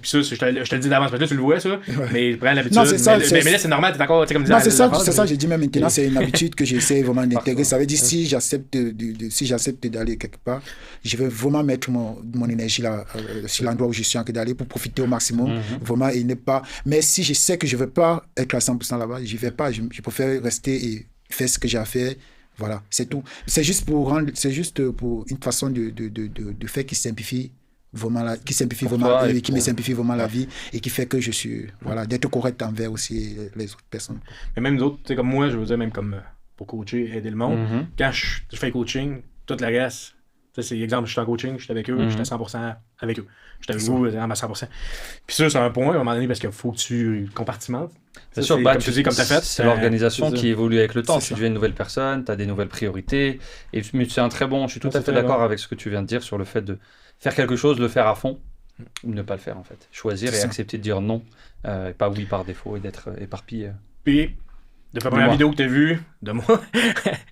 ça, je te le dis d'avance, parce que là, tu le vois, ça, mais prends l'habitude. Non, c'est ça, mais là, c'est normal, t'es encore, comme non, c'est ça, j'ai dit même maintenant, c'est une habitude que j'essaie vraiment d'intégrer. Ça veut dire, si j'accepte d'aller quelque part, je vais vraiment mettre mon énergie là, sur l'endroit où je suis en train d'aller pour profiter au maximum, vraiment, et ne pas. Mais si je sais que je ne vais pas être à 100% là-bas, je ne vais pas, je préfère rester et faire ce que j'ai à faire. Voilà, c'est tout. C'est juste pour une façon de faire qui simplifie vraiment et qui me simplifie vraiment la vie et qui fait que je suis, voilà, d'être correct envers aussi les autres personnes. Mais même d'autres, tu sais, comme moi, je veux dire, même comme pour coacher, aider le monde. Quand je fais coaching, tout le reste, c'est exemple, je suis en coaching, je suis avec eux, je suis à 100% avec eux. Je suis avec vous à 100%. Puis ça, c'est un point à un moment donné parce qu'il faut que tu compartimentes. C'est sûr, comme tu dis, comme tu as fait. C'est l'organisation qui évolue avec le temps. Tu ça. deviens une nouvelle personne, tu as des nouvelles priorités. Mais c'est un très bon. Je suis tout à fait d'accord avec ce que tu viens de dire sur le fait de faire quelque chose, le faire à fond, ou ne pas le faire en fait. Choisir et accepter de dire non, et pas oui par défaut et d'être éparpillé. Puis, depuis la première vidéo que tu as vue de moi,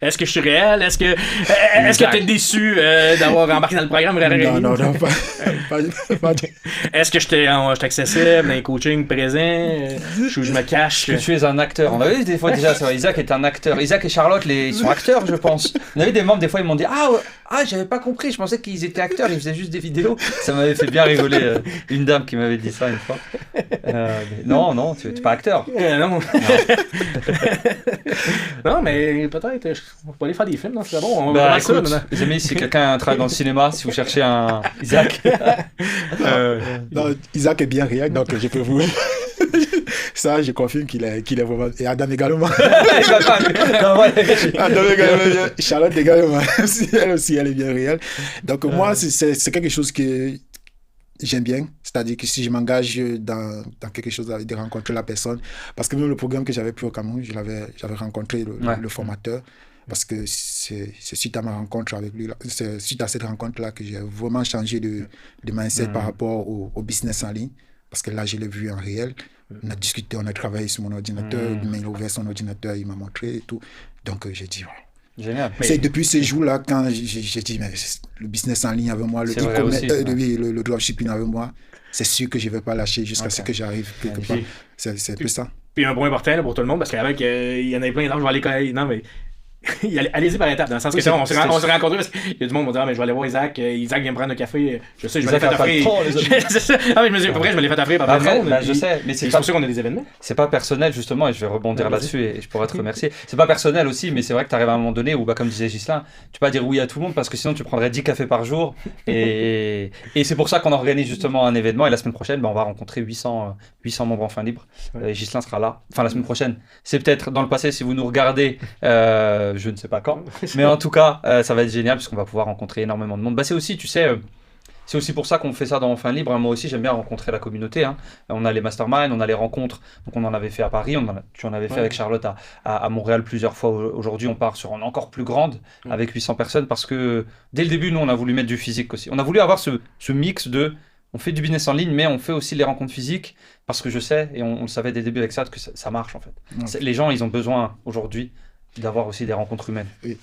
est-ce que je suis réel? Est-ce que tu es déçu d'avoir embarqué dans le programme? Non, pas Est-ce que je suis accessible dans les coachings présents? Je me cache. Que tu es un acteur. On avait des fois déjà, ça, Isaac est un acteur. Isaac et Charlotte, ils sont acteurs, je pense. On avait des membres, des fois, ils m'ont dit j'avais pas compris, je pensais qu'ils étaient acteurs, ils faisaient juste des vidéos. Ça m'avait fait bien rigoler. Une dame qui m'avait dit ça une fois. Non, tu n'es pas acteur. Non. Non, mais peut-être, on peut aller faire des films, non? C'est bon, on va voir ça. Les amis, si quelqu'un travaille dans le cinéma, si vous cherchez un Isaac. Non, Isaac est bien réel, donc je peux vous... Ça, je confirme qu'il est vraiment... Et Adam également. Adam également. Charlotte également. Elle aussi, elle est bien réelle. Donc moi, c'est quelque chose que j'aime bien. C'est-à-dire que si je m'engage dans quelque chose, de rencontrer la personne. Parce que même le programme que j'avais pris au Cameroun, j'avais rencontré le formateur. Parce que c'est suite à ma rencontre avec lui, c'est suite à cette rencontre-là que j'ai vraiment changé de mindset par rapport au business en ligne. Parce que là, je l'ai vu en réel. On a discuté, on a travaillé sur mon ordinateur. Il a ouvert son ordinateur, il m'a montré et tout. Donc, j'ai dit, génial. C'est depuis ces jours-là, quand j'ai dit, mais le business en ligne avec moi, le dropshipping avec moi, c'est sûr que je ne vais pas lâcher jusqu'à ce que j'arrive quelque part. C'est un peu ça. Puis, un point important là, pour tout le monde, parce qu'avec, il y en a plein, je vais aller connaître. Non, mais. Allez-y par étapes, dans le sens que on s'est rencontrés parce qu'il y a du monde qui m'a dit mais je vais aller voir Isaac, Isaac vient me prendre un café, je sais, je me l'ai fait offrir. C'est ça. Ah mais je me dis, pour vrai, je me l'ai fait offrir par je sais, mais c'est pour ça qu'on a des événements. C'est pas personnel justement, et je vais rebondir là-dessus et je pourrais te remercier. C'est pas personnel aussi, mais c'est vrai que tu arrives à un moment donné où, comme disait Ghislain, tu peux pas dire oui à tout le monde parce que sinon tu prendrais 10 cafés par jour. Et c'est pour ça qu'on organise justement un événement. Et la semaine prochaine, on va rencontrer 800 membres Enfin Libre. Ghislain sera là. Enfin, la semaine prochaine. C'est peut-être dans le passé si vous nous regardez, je ne sais pas quand. Mais en tout cas, ça va être génial parce qu'on va pouvoir rencontrer énormément de monde. C'est aussi, tu sais, c'est aussi pour ça qu'on fait ça dans Enfin Libre. Moi aussi, j'aime bien rencontrer la communauté. On a les masterminds, on a les rencontres. Donc, on en avait fait à Paris, tu en avais fait avec Charlotte à Montréal plusieurs fois. Aujourd'hui, on part sur une encore plus grande avec 800 personnes parce que dès le début, nous, on a voulu mettre du physique aussi. On a voulu avoir ce mix de... On fait du business en ligne, mais on fait aussi les rencontres physiques parce que je sais, et on le savait dès le début avec ça, que ça marche en fait. Les gens, ils ont besoin aujourd'hui d'avoir aussi des rencontres humaines. Oui.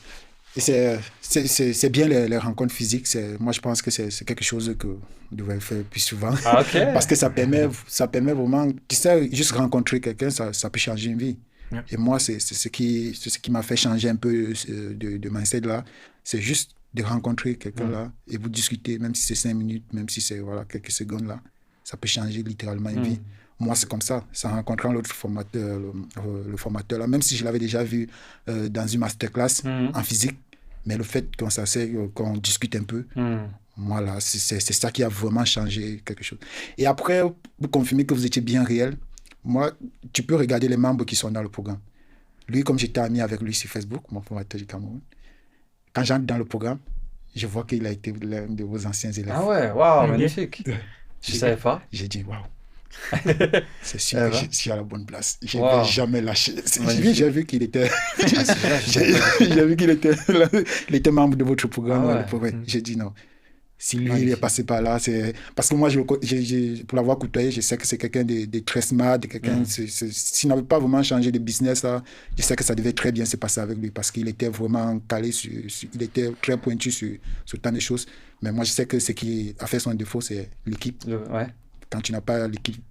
Et c'est bien les rencontres physiques. Moi, je pense que c'est quelque chose que vous devez faire plus souvent. Parce que ça permet vraiment... Tu sais, juste rencontrer quelqu'un, ça peut changer une vie. Yeah. Et moi, c'est ce qui m'a fait changer un peu de mindset là. C'est juste de rencontrer quelqu'un là et vous discuter, même si c'est 5 minutes, même si c'est quelques secondes là. Ça peut changer littéralement une vie. Moi, c'est comme ça. C'est en rencontrant l'autre formateur, le formateur là, même si je l'avais déjà vu dans une masterclass en physique, mais le fait qu'on s'assied, qu'on discute un peu, moi là, c'est ça qui a vraiment changé quelque chose. Et après, pour confirmer que vous étiez bien réel, moi, tu peux regarder les membres qui sont dans le programme. Lui, comme j'étais ami avec lui sur Facebook, mon formateur du Cameroun, quand j'entre dans le programme, je vois qu'il a été l'un de vos anciens élèves. Ah ouais, waouh, magnifique. Je ne savais pas. J'ai dit, waouh. C'est sûr que je suis à la bonne place. Je ne vais jamais lâcher. J'ai vu qu'il était... j'ai vu qu'il était membre de votre programme. J'ai dit non. Si lui, il est passé par là, c'est... Parce que moi, pour l'avoir côtoyé, je sais que c'est quelqu'un de très smart, de quelqu'un... S'il n'avait pas vraiment changé de business, là, je sais que ça devait très bien se passer avec lui parce qu'il était vraiment calé, il était très pointu sur tant de choses. Mais moi, je sais que ce qui a fait son défaut, c'est l'équipe. Quand tu n'as pas l'équipe,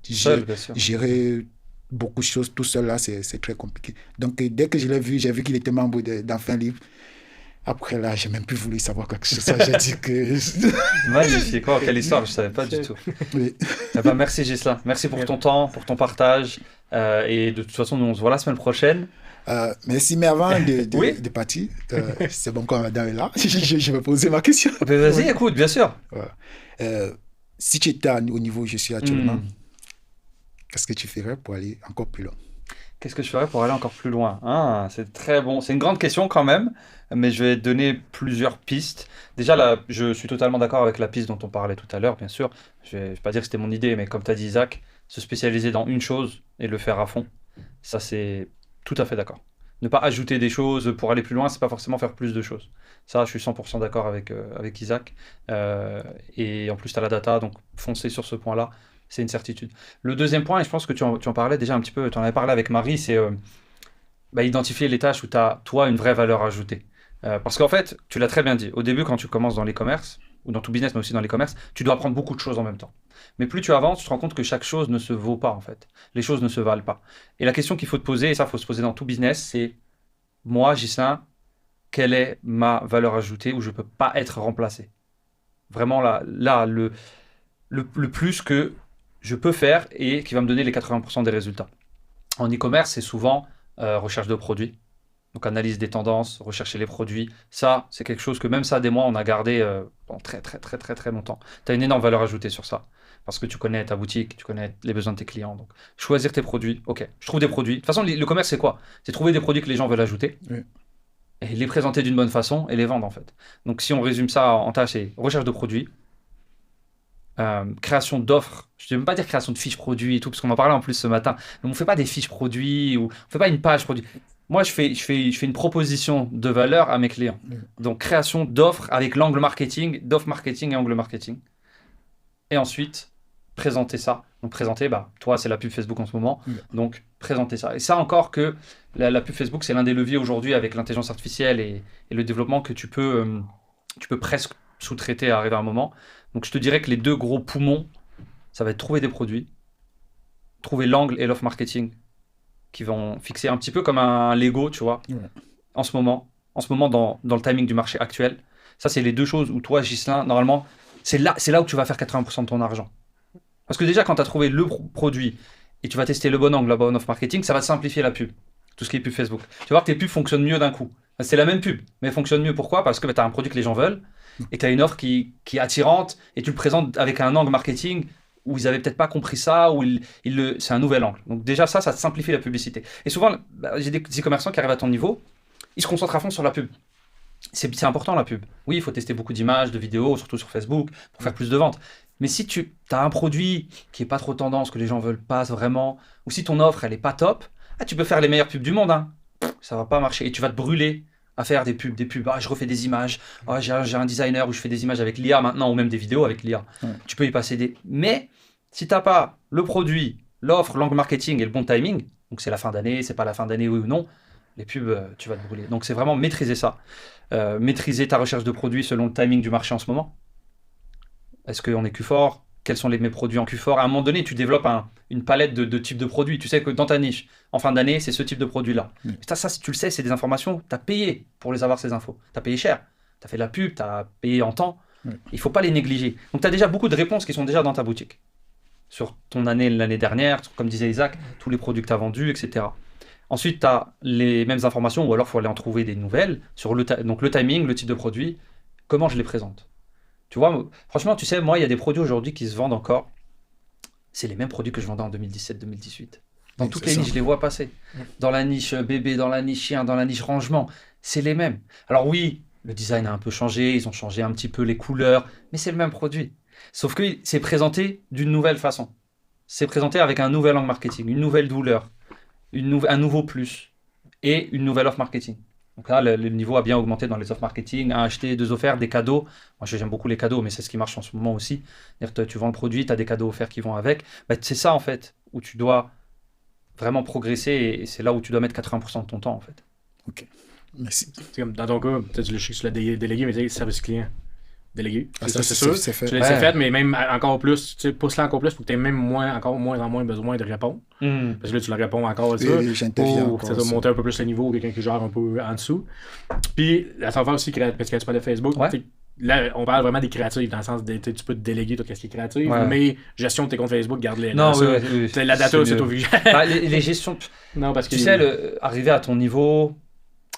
gérer beaucoup de choses tout seul, là, c'est très compliqué. Donc, dès que je l'ai vu, j'ai vu qu'il était membre d'Enfin Libre. Après, là, j'ai même plus voulu savoir quoi que ce soit. J'ai dit que... Magnifique. Oh, quelle histoire, je ne savais pas du tout. Oui. Merci, Ghislain. Merci pour ton temps, pour ton partage. Et de toute façon, nous, on se voit la semaine prochaine. Merci, mais avant de partir, c'est bon quand madame est là. Je vais poser ma question. Vas-y, écoute, bien sûr. Si tu étais au niveau où je suis actuellement, qu'est-ce que tu ferais pour aller encore plus loin? Qu'est-ce que je ferais pour aller encore plus loin? Ah, c'est très bon. C'est une grande question quand même, mais je vais donner plusieurs pistes. Déjà, là, je suis totalement d'accord avec la piste dont on parlait tout à l'heure, bien sûr. Je vais pas dire que c'était mon idée, mais comme tu as dit, Isaac, se spécialiser dans une chose et le faire à fond, ça, c'est tout à fait d'accord. Ne pas ajouter des choses pour aller plus loin, c'est pas forcément faire plus de choses. Ça, je suis 100% d'accord avec Isaac. Et en plus, tu as la data, donc foncer sur ce point-là, c'est une certitude. Le deuxième point, et je pense que tu en parlais déjà un petit peu, tu en avais parlé avec Marie, c'est identifier les tâches où tu as, toi, une vraie valeur ajoutée. Parce qu'en fait, tu l'as très bien dit, au début, quand tu commences dans l'e-commerce, ou dans tout business, mais aussi dans l'e-commerce, tu dois apprendre beaucoup de choses en même temps. Mais plus tu avances, tu te rends compte que chaque chose ne se vaut pas, en fait. Les choses ne se valent pas. Et la question qu'il faut te poser, et ça, il faut se poser dans tout business, c'est, moi, Ghislain, quelle est ma valeur ajoutée où je ne peux pas être remplacé? Vraiment, là le plus que je peux faire et qui va me donner les 80% des résultats. En e-commerce, c'est souvent recherche de produits. Donc, analyse des tendances, rechercher les produits. Ça, c'est quelque chose que même ça, des mois, on a gardé pendant très, très, très, très, très longtemps. Tu as une énorme valeur ajoutée sur ça. Parce que tu connais ta boutique, tu connais les besoins de tes clients. Donc, choisir tes produits. OK, je trouve des produits. De toute façon, le commerce, c'est quoi? C'est trouver des produits que les gens veulent ajouter. Oui. Et les présenter d'une bonne façon et les vendre, en fait. Donc, si on résume ça en tâches, c'est recherche de produits, création d'offres. Je ne vais même pas dire création de fiches produits et tout, parce qu'on en parlait en plus ce matin. Mais on ne fait pas des fiches produits ou on ne fait pas une page produit. Moi, je fais une proposition de valeur à mes clients. Donc, création d'offres avec l'angle marketing, d'offres marketing et angle marketing. Et ensuite, présenter ça. Donc, présenter, toi, c'est la pub Facebook en ce moment. Donc, présenter ça. Et ça encore que la pub Facebook, c'est l'un des leviers aujourd'hui avec l'intelligence artificielle et le développement que tu peux presque sous-traiter à arriver à un moment. Donc, je te dirais que les deux gros poumons, ça va être trouver des produits, trouver l'angle et l'offre marketing qui vont fixer un petit peu comme un Lego, tu vois, en ce moment dans le timing du marché actuel. Ça, c'est les deux choses où toi, Ghislain, normalement, c'est là où tu vas faire 80% de ton argent. Parce que déjà, quand tu as trouvé le produit et tu vas tester le bon angle, la bonne offre marketing, ça va te simplifier la pub, tout ce qui est pub Facebook. Tu vas voir que tes pubs fonctionnent mieux d'un coup. C'est la même pub, mais elle fonctionne mieux. Pourquoi? Parce que tu as un produit que les gens veulent et tu as une offre qui est attirante et tu le présentes avec un angle marketing où ils n'avaient peut-être pas compris ça, ou c'est un nouvel angle. Donc déjà, ça te simplifie la publicité. Et souvent, j'ai des e-commerçants qui arrivent à ton niveau, ils se concentrent à fond sur la pub. C'est important la pub. Oui, il faut tester beaucoup d'images, de vidéos, surtout sur Facebook, pour faire plus de ventes. Mais si tu as un produit qui n'est pas trop tendance, que les gens ne veulent pas vraiment, ou si ton offre, elle n'est pas top, tu peux faire les meilleures pubs du monde. Ça ne va pas marcher. Et tu vas te brûler à faire des pubs. Je refais des images. J'ai un designer où je fais des images avec l'IA maintenant, ou même des vidéos avec l'IA. Tu peux y passer des... Mais si tu n'as pas le produit, l'offre, l'angle marketing et le bon timing, donc c'est la fin d'année, c'est pas la fin d'année, oui ou non, les pubs, tu vas te brûler. Donc c'est vraiment maîtriser ça. Maîtriser ta recherche de produits selon le timing du marché en ce moment. Est-ce qu'on est Q4? Quels sont mes produits en Q4? À un moment donné, tu développes une palette de types de produits. Tu sais que dans ta niche, en fin d'année, c'est ce type de produit-là. Ça, si tu le sais, c'est des informations, tu as payé pour les avoir, ces infos. Tu as payé cher. Tu as fait de la pub, tu as payé en temps. Il ne faut pas les négliger. Donc tu as déjà beaucoup de réponses qui sont déjà dans ta boutique. Sur ton année l'année dernière, comme disait Isaac, tous les produits que tu as vendus, etc. Ensuite, tu as les mêmes informations, ou alors il faut aller en trouver des nouvelles, sur donc le timing, le type de produit, comment je les présente. Tu vois, franchement, tu sais, moi, il y a des produits aujourd'hui qui se vendent encore, c'est les mêmes produits que je vendais en 2017-2018. Dans toutes les niches, je les vois passer. Dans la niche bébé, dans la niche chien, dans la niche rangement, c'est les mêmes. Alors oui, le design a un peu changé, ils ont changé un petit peu les couleurs, mais c'est le même produit. Sauf que c'est présenté d'une nouvelle façon. C'est présenté avec un nouvel angle marketing, une nouvelle douleur, un nouveau plus et une nouvelle offre marketing. Donc là, le niveau a bien augmenté dans les offres marketing, un acheté, 2 offertes, des cadeaux. Moi, j'aime beaucoup les cadeaux, mais c'est ce qui marche en ce moment aussi. C'est-à-dire que tu vends le produit, tu as des cadeaux offerts qui vont avec. C'est ça, en fait, où tu dois vraiment progresser et c'est là où tu dois mettre 80% de ton temps, en fait. Ok, merci. C'est comme dans ton cas, peut-être je sais que tu l'as délégué, mais tu sais, service client. Délégué. Ça, c'est sûr. C'est fait. C'est fait, mais même encore plus, tu sais, pousse-la encore plus pour que tu aies même encore moins en moins besoin de répondre. Parce que là, tu leur réponds encore ça. J'interviens encore. Ça doit monter un peu plus le niveau, quelqu'un qui gère un peu en dessous. Puis, à savoir aussi, parce que tu parles de Facebook, là, on parle vraiment des créatifs, dans le sens de tu peux te déléguer tout ce qui est créatif, mais gestion de tes comptes Facebook, garde-les. Non, la data, c'est obligé. Les gestions. Non, parce que. Tu sais, arriver à ton niveau.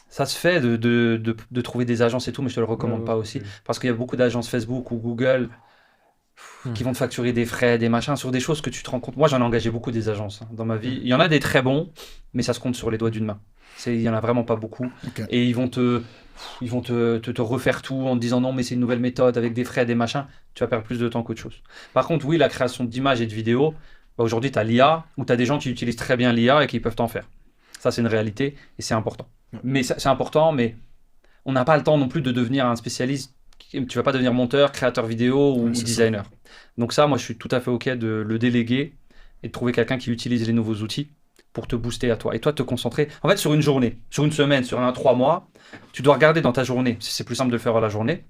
Ça se fait de trouver des agences et tout, mais je te le recommande pas aussi. Parce qu'il y a beaucoup d'agences Facebook ou Google. qui vont te facturer des frais, des machins, sur des choses que tu te rends compte. Moi, j'en ai engagé beaucoup des agences dans ma vie. Il y en a des très bons, mais ça se compte sur les doigts d'une main. Il y en a vraiment pas beaucoup. Et ils vont te refaire tout en te disant non, mais c'est une nouvelle méthode avec des frais, des machins. Tu vas perdre plus de temps qu'autre chose. Par contre, oui, la création d'images et de vidéos, aujourd'hui, tu as l'IA, ou tu as des gens qui utilisent très bien l'IA et qui peuvent t'en faire. Ça, c'est une réalité et c'est important. Mais c'est important, mais on n'a pas le temps non plus de devenir un spécialiste. Tu vas pas devenir monteur, créateur vidéo ou designer. Donc ça, moi, je suis tout à fait OK de le déléguer et de trouver quelqu'un qui utilise les nouveaux outils pour te booster à toi. Et toi, te concentrer, en fait, sur une journée, sur une semaine, sur 3 mois, tu dois regarder dans ta journée, c'est plus simple de le faire à la journée,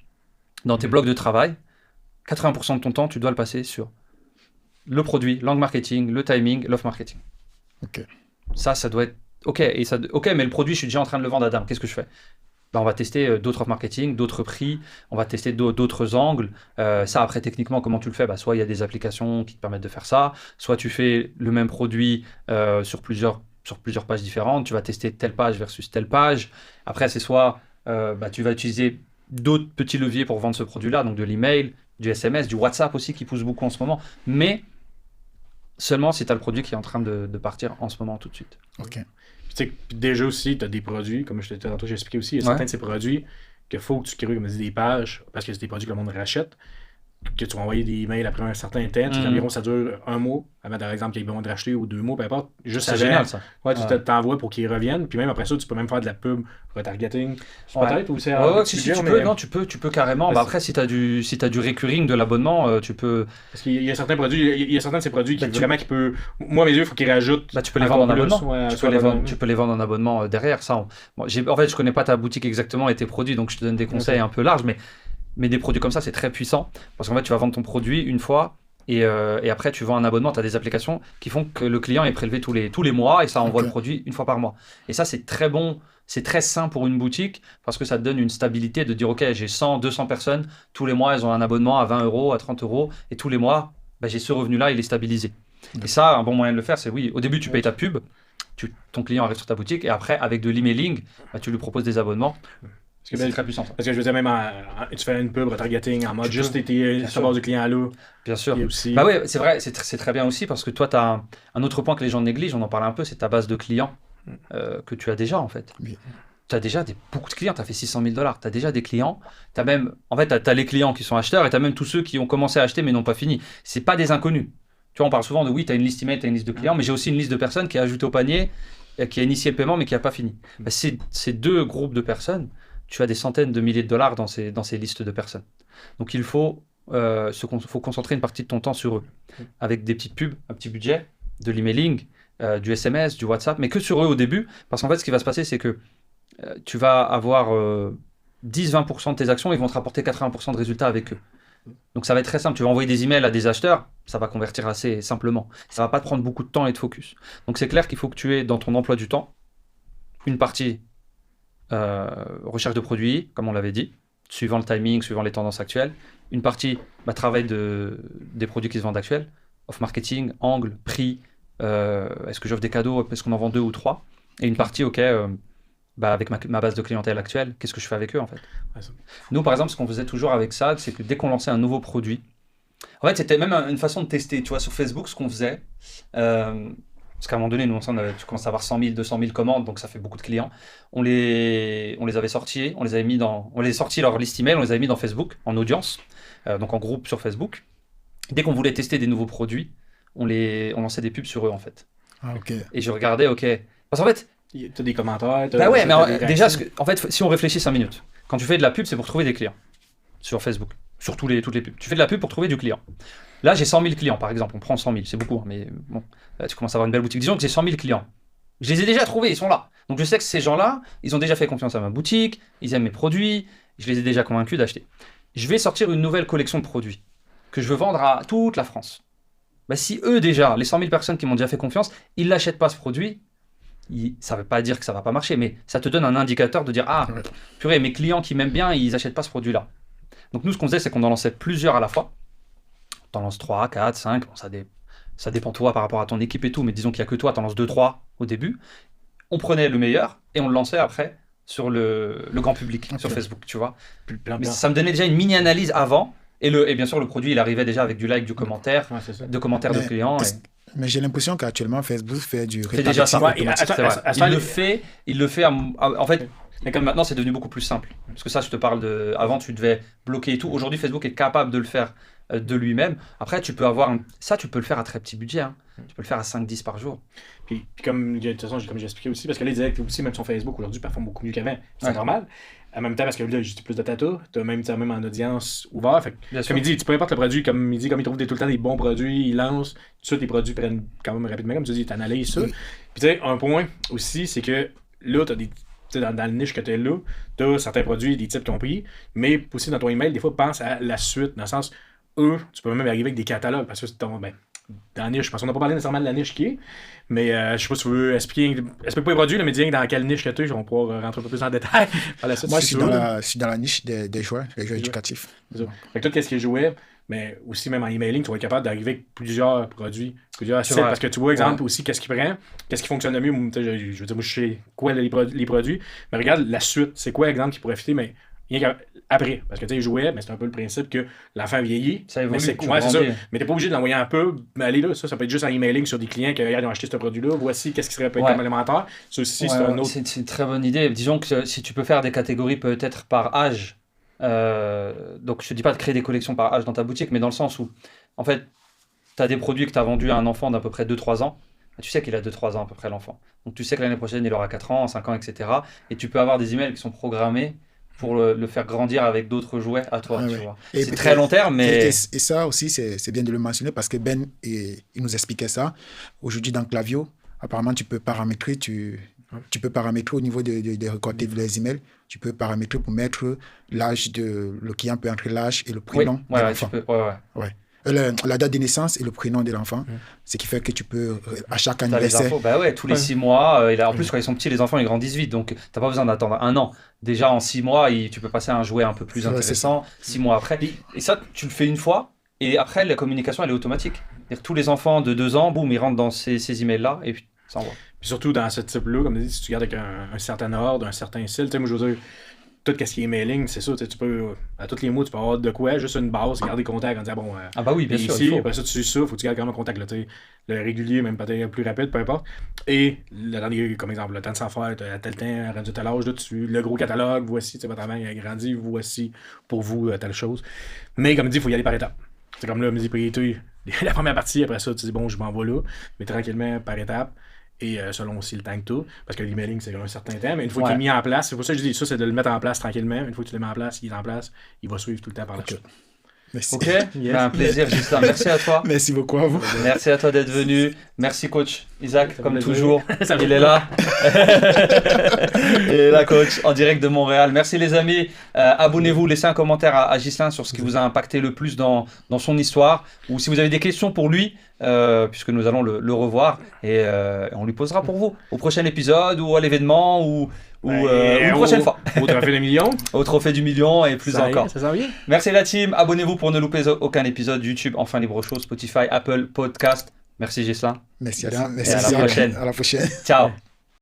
dans tes blocs de travail, 80% de ton temps, tu dois le passer sur le produit, l'angle marketing, le timing, l'off marketing. Ça doit être OK. Mais le produit, je suis déjà en train de le vendre à Adam. Qu'est-ce que je fais ? On va tester d'autres off marketing, d'autres prix, on va tester d'autres angles. Ça, après, techniquement, comment tu le fais ? Soit il y a des applications qui te permettent de faire ça, soit tu fais le même produit sur plusieurs pages différentes. Tu vas tester telle page versus telle page. Après, c'est soit tu vas utiliser d'autres petits leviers pour vendre ce produit-là, donc de l'email, du SMS, du WhatsApp aussi qui pousse beaucoup en ce moment. Mais seulement si tu as le produit qui est en train de partir en ce moment tout de suite. Tu sais, déjà aussi, tu as des produits, comme je t'ai expliqué aussi, il y a certains de ces produits qu'il faut que tu crées comme des pages, parce que c'est des produits que le monde rachète, que tu vas envoyer des emails après un certain temps, environ ça dure 1 mois, avant par exemple qu'il y ait besoin de racheter, ou 2 mois, peu importe. Juste c'est génial ça. Ouais, tu t'envoies pour qu'ils reviennent, puis même après ça, tu peux même faire de la pub, retargeting, peut-être, ou c'est... si tu peux, non, tu peux carrément. Après, si tu as du recurring de l'abonnement, tu peux... Parce qu'il y a certains produits, il y a certains de ces produits qui vraiment qui peut... Moi, à mes yeux, il faut qu'ils rajoutent... tu peux les vendre en abonnement. Tu peux les vendre en abonnement derrière, ça. En fait, je connais pas ta boutique exactement et tes produits, donc je te donne des conseils un peu larges, mais des produits comme ça, c'est très puissant. Parce qu'en fait, tu vas vendre ton produit une fois et après, tu vends un abonnement. Tu as des applications qui font que le client est prélevé tous les mois et ça envoie le produit une fois par mois. Et ça, c'est très bon. C'est très sain pour une boutique parce que ça te donne une stabilité de dire OK, j'ai 100, 200 personnes. Tous les mois, elles ont un abonnement à 20 €, à 30 €. Et tous les mois, j'ai ce revenu-là, il est stabilisé. Et ça, un bon moyen de le faire, c'est au début, tu payes ta pub. Ton client arrive sur ta boutique et après, avec de l'emailing, tu lui proposes des abonnements. C'est très puissant. Parce que je veux dire, même tu fais une pub, retargeting, en mode juste savoir du client là. Bien sûr. Aussi... oui, c'est vrai, c'est très bien aussi parce que toi, tu as un autre point que les gens négligent, on en parle un peu, c'est ta base de clients que tu as déjà en fait. Tu as déjà beaucoup de clients, tu as fait 600 000 $, tu as déjà des clients. Tu as les clients qui sont acheteurs et tu as même tous ceux qui ont commencé à acheter mais n'ont pas fini. Ce pas des inconnus. Tu vois, on parle souvent de tu as une liste email, tu as une liste de clients, mais j'ai aussi une liste de personnes qui a ajouté au panier, qui a initié le paiement mais qui n'a pas fini. Ces deux groupes de personnes, tu as des centaines de milliers de dollars dans ces listes de personnes. Donc il faut concentrer une partie de ton temps sur eux, avec des petites pubs, un petit budget, de l'emailing, du SMS, du WhatsApp, mais que sur eux au début, parce qu'en fait ce qui va se passer c'est que tu vas avoir 10-20% de tes actions, ils vont te rapporter 80% de résultats avec eux. Donc ça va être très simple, tu vas envoyer des emails à des acheteurs, ça va convertir assez simplement. Ça va pas te prendre beaucoup de temps et de focus. Donc c'est clair qu'il faut que tu aies dans ton emploi du temps une partie recherche de produits, comme on l'avait dit, suivant le timing, suivant les tendances actuelles. Une partie travail des produits qui se vendent actuels, off-marketing, angle, prix, est-ce que j'offre des cadeaux, est-ce qu'on en vend 2 ou 3 ? Et une partie, avec ma base de clientèle actuelle, qu'est-ce que je fais avec eux en fait ? Nous, par exemple, ce qu'on faisait toujours avec ça, c'est que dès qu'on lançait un nouveau produit, en fait, c'était même une façon de tester. Tu vois, sur Facebook, ce qu'on faisait, parce qu'à un moment donné, nous, tu commences à avoir 100 000, 200 000 commandes, donc ça fait beaucoup de clients. On les avait sortis, on les avait sortis leur liste email, on les avait mis dans Facebook, en audience, donc en groupe sur Facebook. Dès qu'on voulait tester des nouveaux produits, on lançait des pubs sur eux, en fait. Et je regardais, parce qu'en fait... Tu as des commentaires, mais déjà, en fait, si on réfléchit 5 minutes, quand tu fais de la pub, c'est pour trouver des clients sur Facebook, sur toutes les pubs. Tu fais de la pub pour trouver du client. Là, j'ai 100 000 clients, par exemple. On prend 100 000, c'est beaucoup, mais bon, là, tu commences à avoir une belle boutique. Disons que j'ai 100 000 clients. Je les ai déjà trouvés, ils sont là. Donc, je sais que ces gens-là, ils ont déjà fait confiance à ma boutique, ils aiment mes produits, je les ai déjà convaincus d'acheter. Je vais sortir une nouvelle collection de produits que je veux vendre à toute la France. Si eux, déjà, les 100 000 personnes qui m'ont déjà fait confiance, ils n'achètent pas ce produit, ça ne veut pas dire que ça ne va pas marcher, mais ça te donne un indicateur de dire « Ah, purée, mes clients qui m'aiment bien, ils n'achètent pas ce produit-là. » Donc, nous, ce qu'on faisait, c'est qu'on en lançait plusieurs à la fois. T'en lances 3, 4, 5, bon, ça dépend toi par rapport à ton équipe et tout, mais disons qu'il n'y a que toi, t'en lances 2, 3 au début. On prenait le meilleur et on le lançait après sur le grand public, sur Facebook, tu vois. Mais ça me donnait déjà une mini-analyse avant Et bien sûr, le produit, il arrivait déjà avec du like, du commentaire, Ouais, c'est ça. de commentaires de Mais clients. Mais j'ai l'impression qu'actuellement, Facebook fait du C'est déjà ça. rétargeting Ouais, automatique. C'est vrai. Il le fait en fait, mais comme maintenant, c'est devenu beaucoup plus simple. Parce que ça, je te parle de. Avant, tu devais bloquer et tout. Aujourd'hui, Facebook est capable de le faire de lui-même. Après, tu peux avoir. Ça, tu peux le faire à très petit budget. Hein. Tu peux le faire à 5-10 par jour. Puis comme, de toute façon, comme j'ai expliqué aussi, parce que là, ils disaient que aussi, même son Facebook aujourd'hui performe beaucoup mieux qu'avant. C'est Ouais. normal. En même temps, parce que là, j'ai plus de data, tu as même en audience ouvert. Fait que, Bien sûr. comme il dit, peu importe le produit, comme il dit, comme il trouve tout le temps des bons produits, il lance, tout ça, tes produits prennent quand même rapidement, comme tu dis, tu analyses ça. Puis tu sais, un point aussi, c'est que là, tu as des. Tu sais, dans le niche que tu es là, tu as certains produits, des types qui ont pris, mais aussi dans ton email, des fois, pense à la suite, dans le sens, tu peux même arriver avec des catalogues, parce que c'est ton. Ben, dans la niche, parce qu'on n'a pas parlé nécessairement de la niche qui est, mais je sais pas si tu veux expliquer pas les produits, là, mais dis dans quelle niche que tu es, on pourra rentrer un peu plus en détail par la suite. Moi, si je tu veux. suis dans la niche des jouets, les jouets éducatifs. C'est ça. Fait que tout ce qui est jouet, mais aussi même en emailing, tu vas être capable d'arriver avec plusieurs produits, plusieurs sites, parce que tu vois, exemple, aussi, qu'est-ce qui prend, qu'est-ce qui fonctionne le mieux. Je veux dire, moi, je sais quoi les produits, mais regarde la suite, c'est quoi, exemple, qui pourrait fitter, mais rien après. Parce que tu sais, jouet, mais c'est un peu le principe que l'enfant vieillit. Ça évolue, Mais c'est tu c'est ça. grandis. Mais t'es pas obligé de l'envoyer un peu, mais allez là, ça peut être juste en emailing sur des clients qui regarde, ils ont acheté ce produit-là, voici qu'est-ce qui serait peut-être Ouais. comme élémentaire. Ça aussi, Ouais, c'est un autre. c'est une très bonne idée. Disons que si tu peux faire des catégories peut-être par âge, donc je te dis pas de créer des collections par âge dans ta boutique, mais dans le sens où, en fait, tu as des produits que tu as vendus à un enfant d'à peu près 2-3 ans. Tu sais qu'il a 2-3 ans à peu près l'enfant. Donc tu sais que l'année prochaine, il aura 4 ans, 5 ans, etc. Et tu peux avoir des emails qui sont programmés pour le faire grandir avec d'autres jouets à toi. Ah tu ouais. vois. Et C'est très long terme, mais... Et ça aussi, c'est bien de le mentionner parce que Ben, il nous expliquait ça. Aujourd'hui, dans Klaviyo, apparemment, tu peux paramétrer, tu peux paramétrer au niveau des récoltés des emails, tu peux paramétrer pour mettre l'âge le client peut entrer l'âge et le prénom de l'enfant. Ouais. La date de naissance et le prénom de l'enfant. Ce qui fait que tu peux, à chaque T'as les anniversaire... infos, bah ouais, tous les 6 mois. En plus, quand ils sont petits, les enfants, ils grandissent vite. Donc, t'as pas besoin d'attendre un an. Déjà, en 6 mois, tu peux passer à un jouet un peu plus Ouais, intéressant. 6 mois après. Et ça, tu le fais une fois. Et après, la communication, elle est automatique. C'est-à-dire, tous les enfants de 2 ans, boum, ils rentrent dans ces emails-là. Et puis, ça envoie. Puis surtout dans ce type-là, comme je dis, si tu gardes avec un certain ordre, un certain style, tu sais, moi je veux dire, tout ce qui est mailing, c'est ça, tu peux, à tous les mots, tu peux avoir de quoi, juste une base, garder contact, en disant, bon, Ah bah oui, bien sûr. ici, il faut. après ça, tu suis ça, faut que tu gardes quand même un contact, là, le régulier, même peut-être plus rapide, peu importe. Et le dernier, comme exemple, le temps de s'en faire, à tel temps, rendu tel âge, là, le gros catalogue, voici, votre enfant il a grandi, voici pour vous telle chose. Mais comme dit, il faut y aller par étapes. C'est comme là, mes priorités, la première partie, après ça, tu dis, bon, je m'en vais là, mais tranquillement, par étapes. Et selon aussi le temps que tu as, parce que l'emailing, c'est un certain temps, mais une fois qu'il est mis en place, c'est pour ça que je dis ça, c'est de le mettre en place tranquillement. Une fois que tu le mets en place, il est en place, il va suivre tout le temps par la suite. Merci. Ok, ben, un plaisir, Gislain. Merci à toi. Merci beaucoup à vous. Merci à toi d'être venu. Merci, coach Isaac, Ça comme me toujours. Ça me Il est là. Il est là, coach, en direct de Montréal. Merci, les amis. Abonnez-vous, laissez un commentaire à Gislain sur ce qui vous a impacté le plus dans son histoire. Ou si vous avez des questions pour lui, puisque nous allons le revoir. Et on lui posera pour vous au prochain épisode ou à l'événement ou une prochaine fois. Au trophée des millions. Au trophée du million et plus encore. Ça s'en vient. Merci la team. Abonnez-vous pour ne louper aucun épisode YouTube, Enfin Libre Show, Spotify, Apple Podcast. Merci Gislain. Merci Adam. Et à la prochaine. À la prochaine. Ciao.